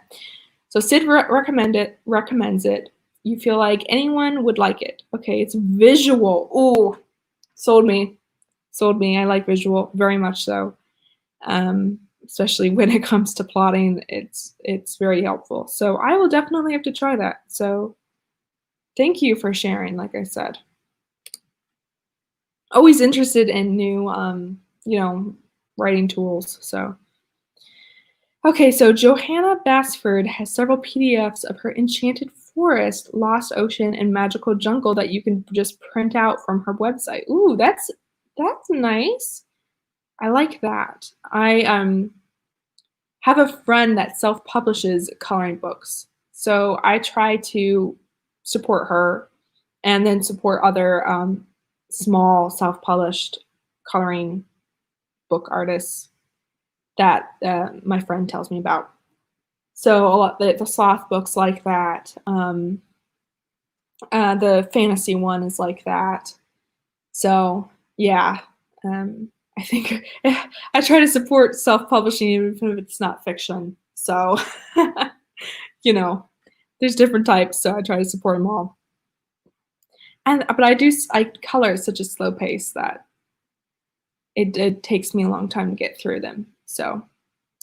So Sid recommends it. You feel like anyone would like it. Okay, it's visual. Ooh, sold me. I like visual very much so. Especially when it comes to plotting, it's very helpful. So I will definitely have to try that. So thank you for sharing, like I said. Always interested in new writing tools. So okay, so Johanna Basford has several PDFs of her Enchanted Forest, Lost Ocean, and Magical Jungle that you can just print out from her website. Ooh, that's nice. I like that. I have a friend that self-publishes coloring books, so I try to support her and then support other small self-published coloring book artists that my friend tells me about. So a lot the sloth books like that. The fantasy one is like that. So yeah, I think I try to support self-publishing even if it's not fiction. So there's different types, so I try to support them all. But I color at such a slow pace that it takes me a long time to get through them. So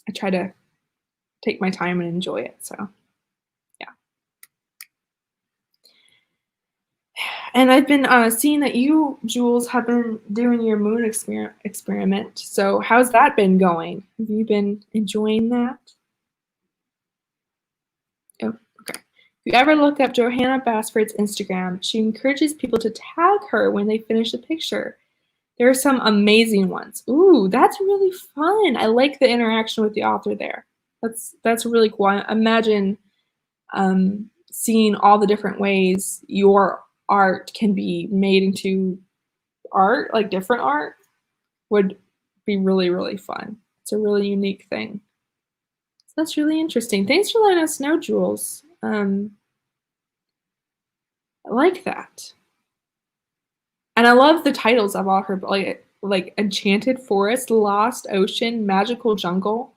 I try to take my time and enjoy it. So yeah. And I've been seeing that you, Jules, have been doing your moon experiment. So how's that been going? Have you been enjoying that? Oh, okay. If you ever look up Johanna Basford's Instagram, she encourages people to tag her when they finish a picture. There are some amazing ones. Ooh, that's really fun. I like the interaction with the author there. That's really cool. Imagine seeing all the different ways your art can be made into art, like different art, would be really, really fun. It's a really unique thing. So that's really interesting. Thanks for letting us know, Jules. I like that. And I love the titles of all her, like Enchanted Forest, Lost Ocean, Magical Jungle.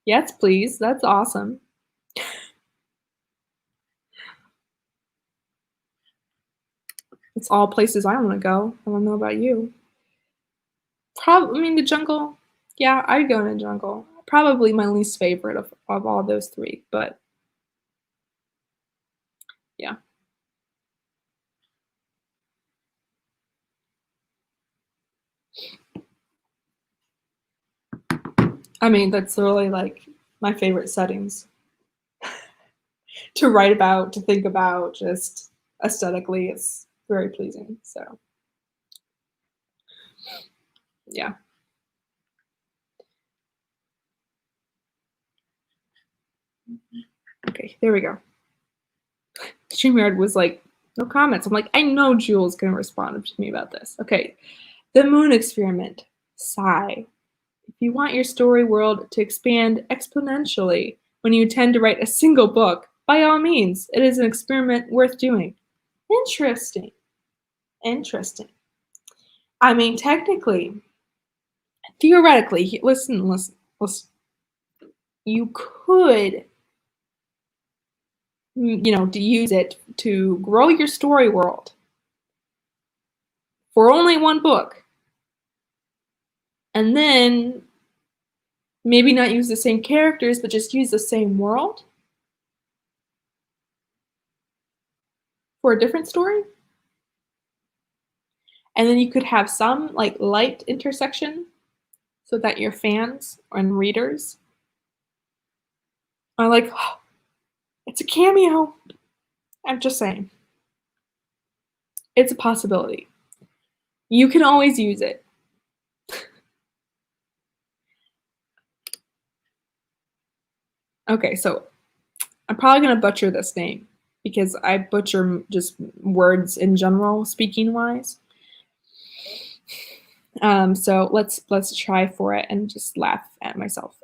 Yes, please. That's awesome. It's all places I want to go. I don't know about you. The jungle. Yeah, I'd go in the jungle. Probably my least favorite of all those three, but yeah. That's really like my favorite settings to write about, to think about, just aesthetically, it's very pleasing. So, yeah. Okay, there we go. StreamYard was like, no comments. I'm like, I know Jules gonna respond to me about this. Okay, the moon experiment. Sigh. If you want your story world to expand exponentially when you intend to write a single book, by all means, it is an experiment worth doing. Interesting. Interesting. Technically, theoretically, listen. You could, to use it to grow your story world for only one book. And then maybe not use the same characters, but just use the same world for a different story. And then you could have some like light intersection so that your fans and readers are like, oh, it's a cameo. I'm just saying. It's a possibility. You can always use it. Okay, so I'm probably going to butcher this name because I butcher just words in general, speaking wise. So let's try for it and just laugh at myself.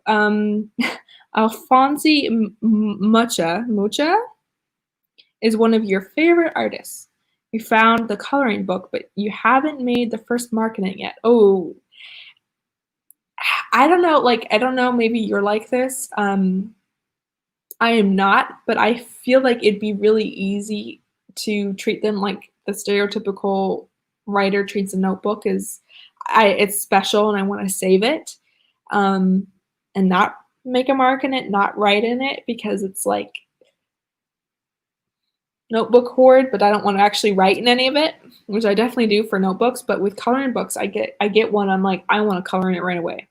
Alfonsi Mucha is one of your favorite artists. You found the coloring book, but you haven't made the first mark in it yet. Oh, I don't know. I don't know. Maybe you're like this. I am not, but I feel like it'd be really easy to treat them like the stereotypical writer treats a notebook. It's special and I want to save it, and not make a mark in it, not write in it, because it's like notebook hoard, but I don't want to actually write in any of it, which I definitely do for notebooks. But with coloring books, I get one, I'm like, I want to color in it right away.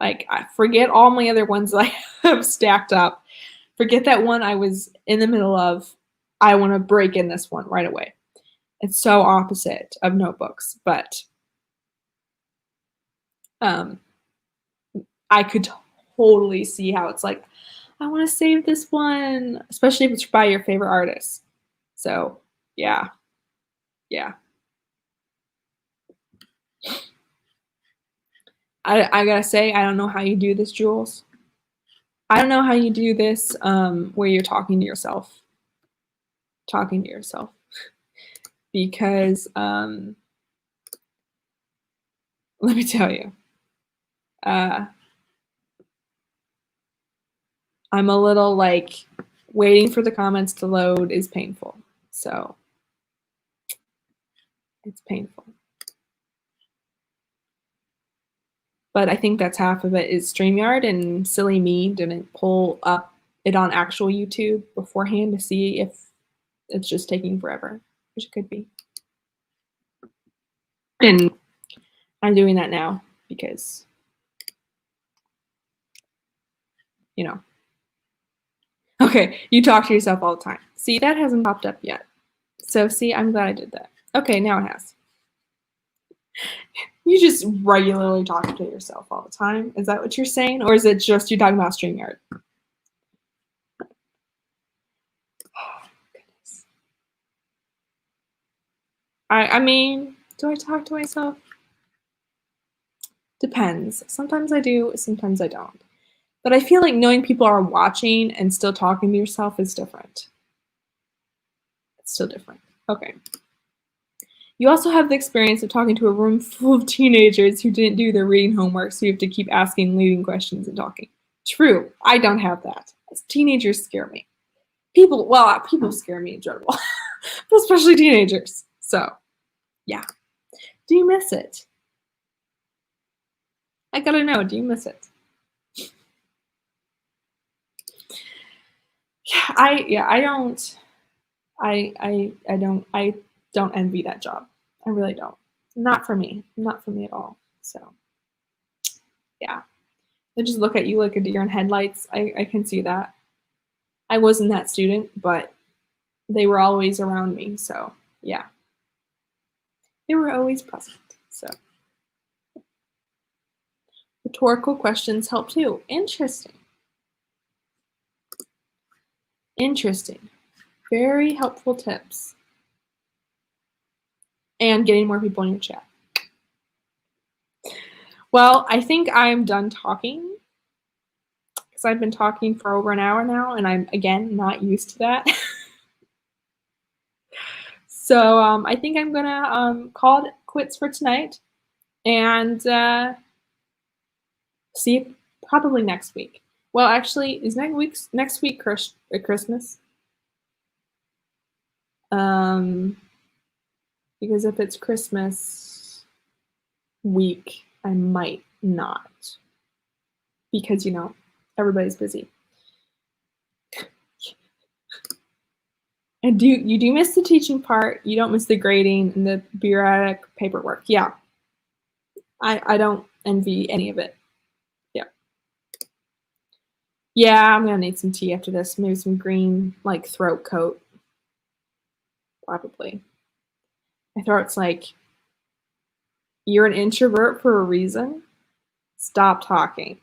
Like, I forget all my other ones that I have stacked up. Forget that one I was in the middle of. I want to break in this one right away. It's so opposite of notebooks, but I could totally see how it's like, I want to save this one, especially if it's by your favorite artist. So, yeah. I gotta say, I don't know how you do this, Jules. I don't know how you do this where you're talking to yourself. Because let me tell you, I'm a little like waiting for the comments to load is painful. So it's painful. But I think that's half of it is StreamYard, and silly me didn't pull up it on actual YouTube beforehand to see if it's just taking forever, which it could be. And I'm doing that now because, you know. Okay, you talk to yourself all the time. See, that hasn't popped up yet. So see, I'm glad I did that. Okay, now it has. You just regularly talk to yourself all the time. Is that what you're saying? Or is it just you talking about StreamYard? Oh, goodness. I mean, do I talk to myself? Depends. Sometimes I do, sometimes I don't. But I feel like knowing people are watching and still talking to yourself is different. It's still different. Okay. You also have the experience of talking to a room full of teenagers who didn't do their reading homework, so you have to keep asking leading questions and talking. True. I don't have that. Teenagers scare me. People scare me in general, but especially teenagers. So, yeah. Do you miss it? I gotta know, do you miss it? I don't envy that job. I really don't. Not for me. Not for me at all. So, yeah. They just look at you like a deer in headlights. I can see that. I wasn't that student, but they were always around me. So, yeah. They were always present. So, rhetorical questions help too. Interesting. Interesting. Very helpful tips. And getting more people in your chat. Well, I think I'm done talking because I've been talking for over an hour now, and I'm, again, not used to that. So I think I'm going to call it quits for tonight and see you probably next week. Well, actually, is next week Christmas? Because if it's Christmas week, I might not. Because, you know, everybody's busy. And you do miss the teaching part. You don't miss the grading and the bureaucratic paperwork. Yeah. I don't envy any of it. Yeah. Yeah, I'm gonna need some tea after this. Maybe some green, like, throat coat. Probably. My throat's like, you're an introvert for a reason? Stop talking.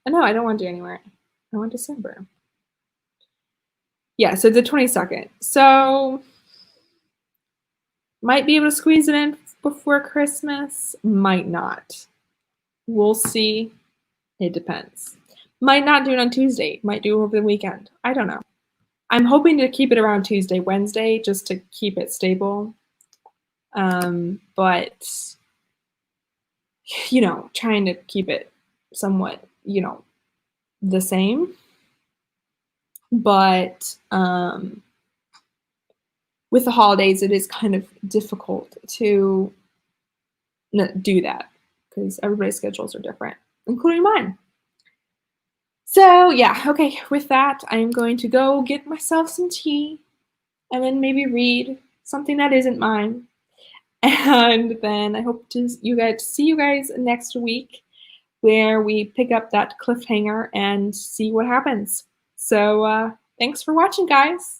No, I don't want to do anywhere. I want December. Yeah, so the 22nd. So might be able to squeeze it in before Christmas. Might not. We'll see. It depends. Might not do it on Tuesday. Might do it over the weekend. I don't know. I'm hoping to keep it around Tuesday, Wednesday, just to keep it stable. But, you know, trying to keep it somewhat, you know, the same. But with the holidays, it is kind of difficult to do that because everybody's schedules are different, including mine. So yeah, okay, with that, I'm going to go get myself some tea and then maybe read something that isn't mine. And then I hope to see you guys next week where we pick up that cliffhanger and see what happens. So thanks for watching, guys.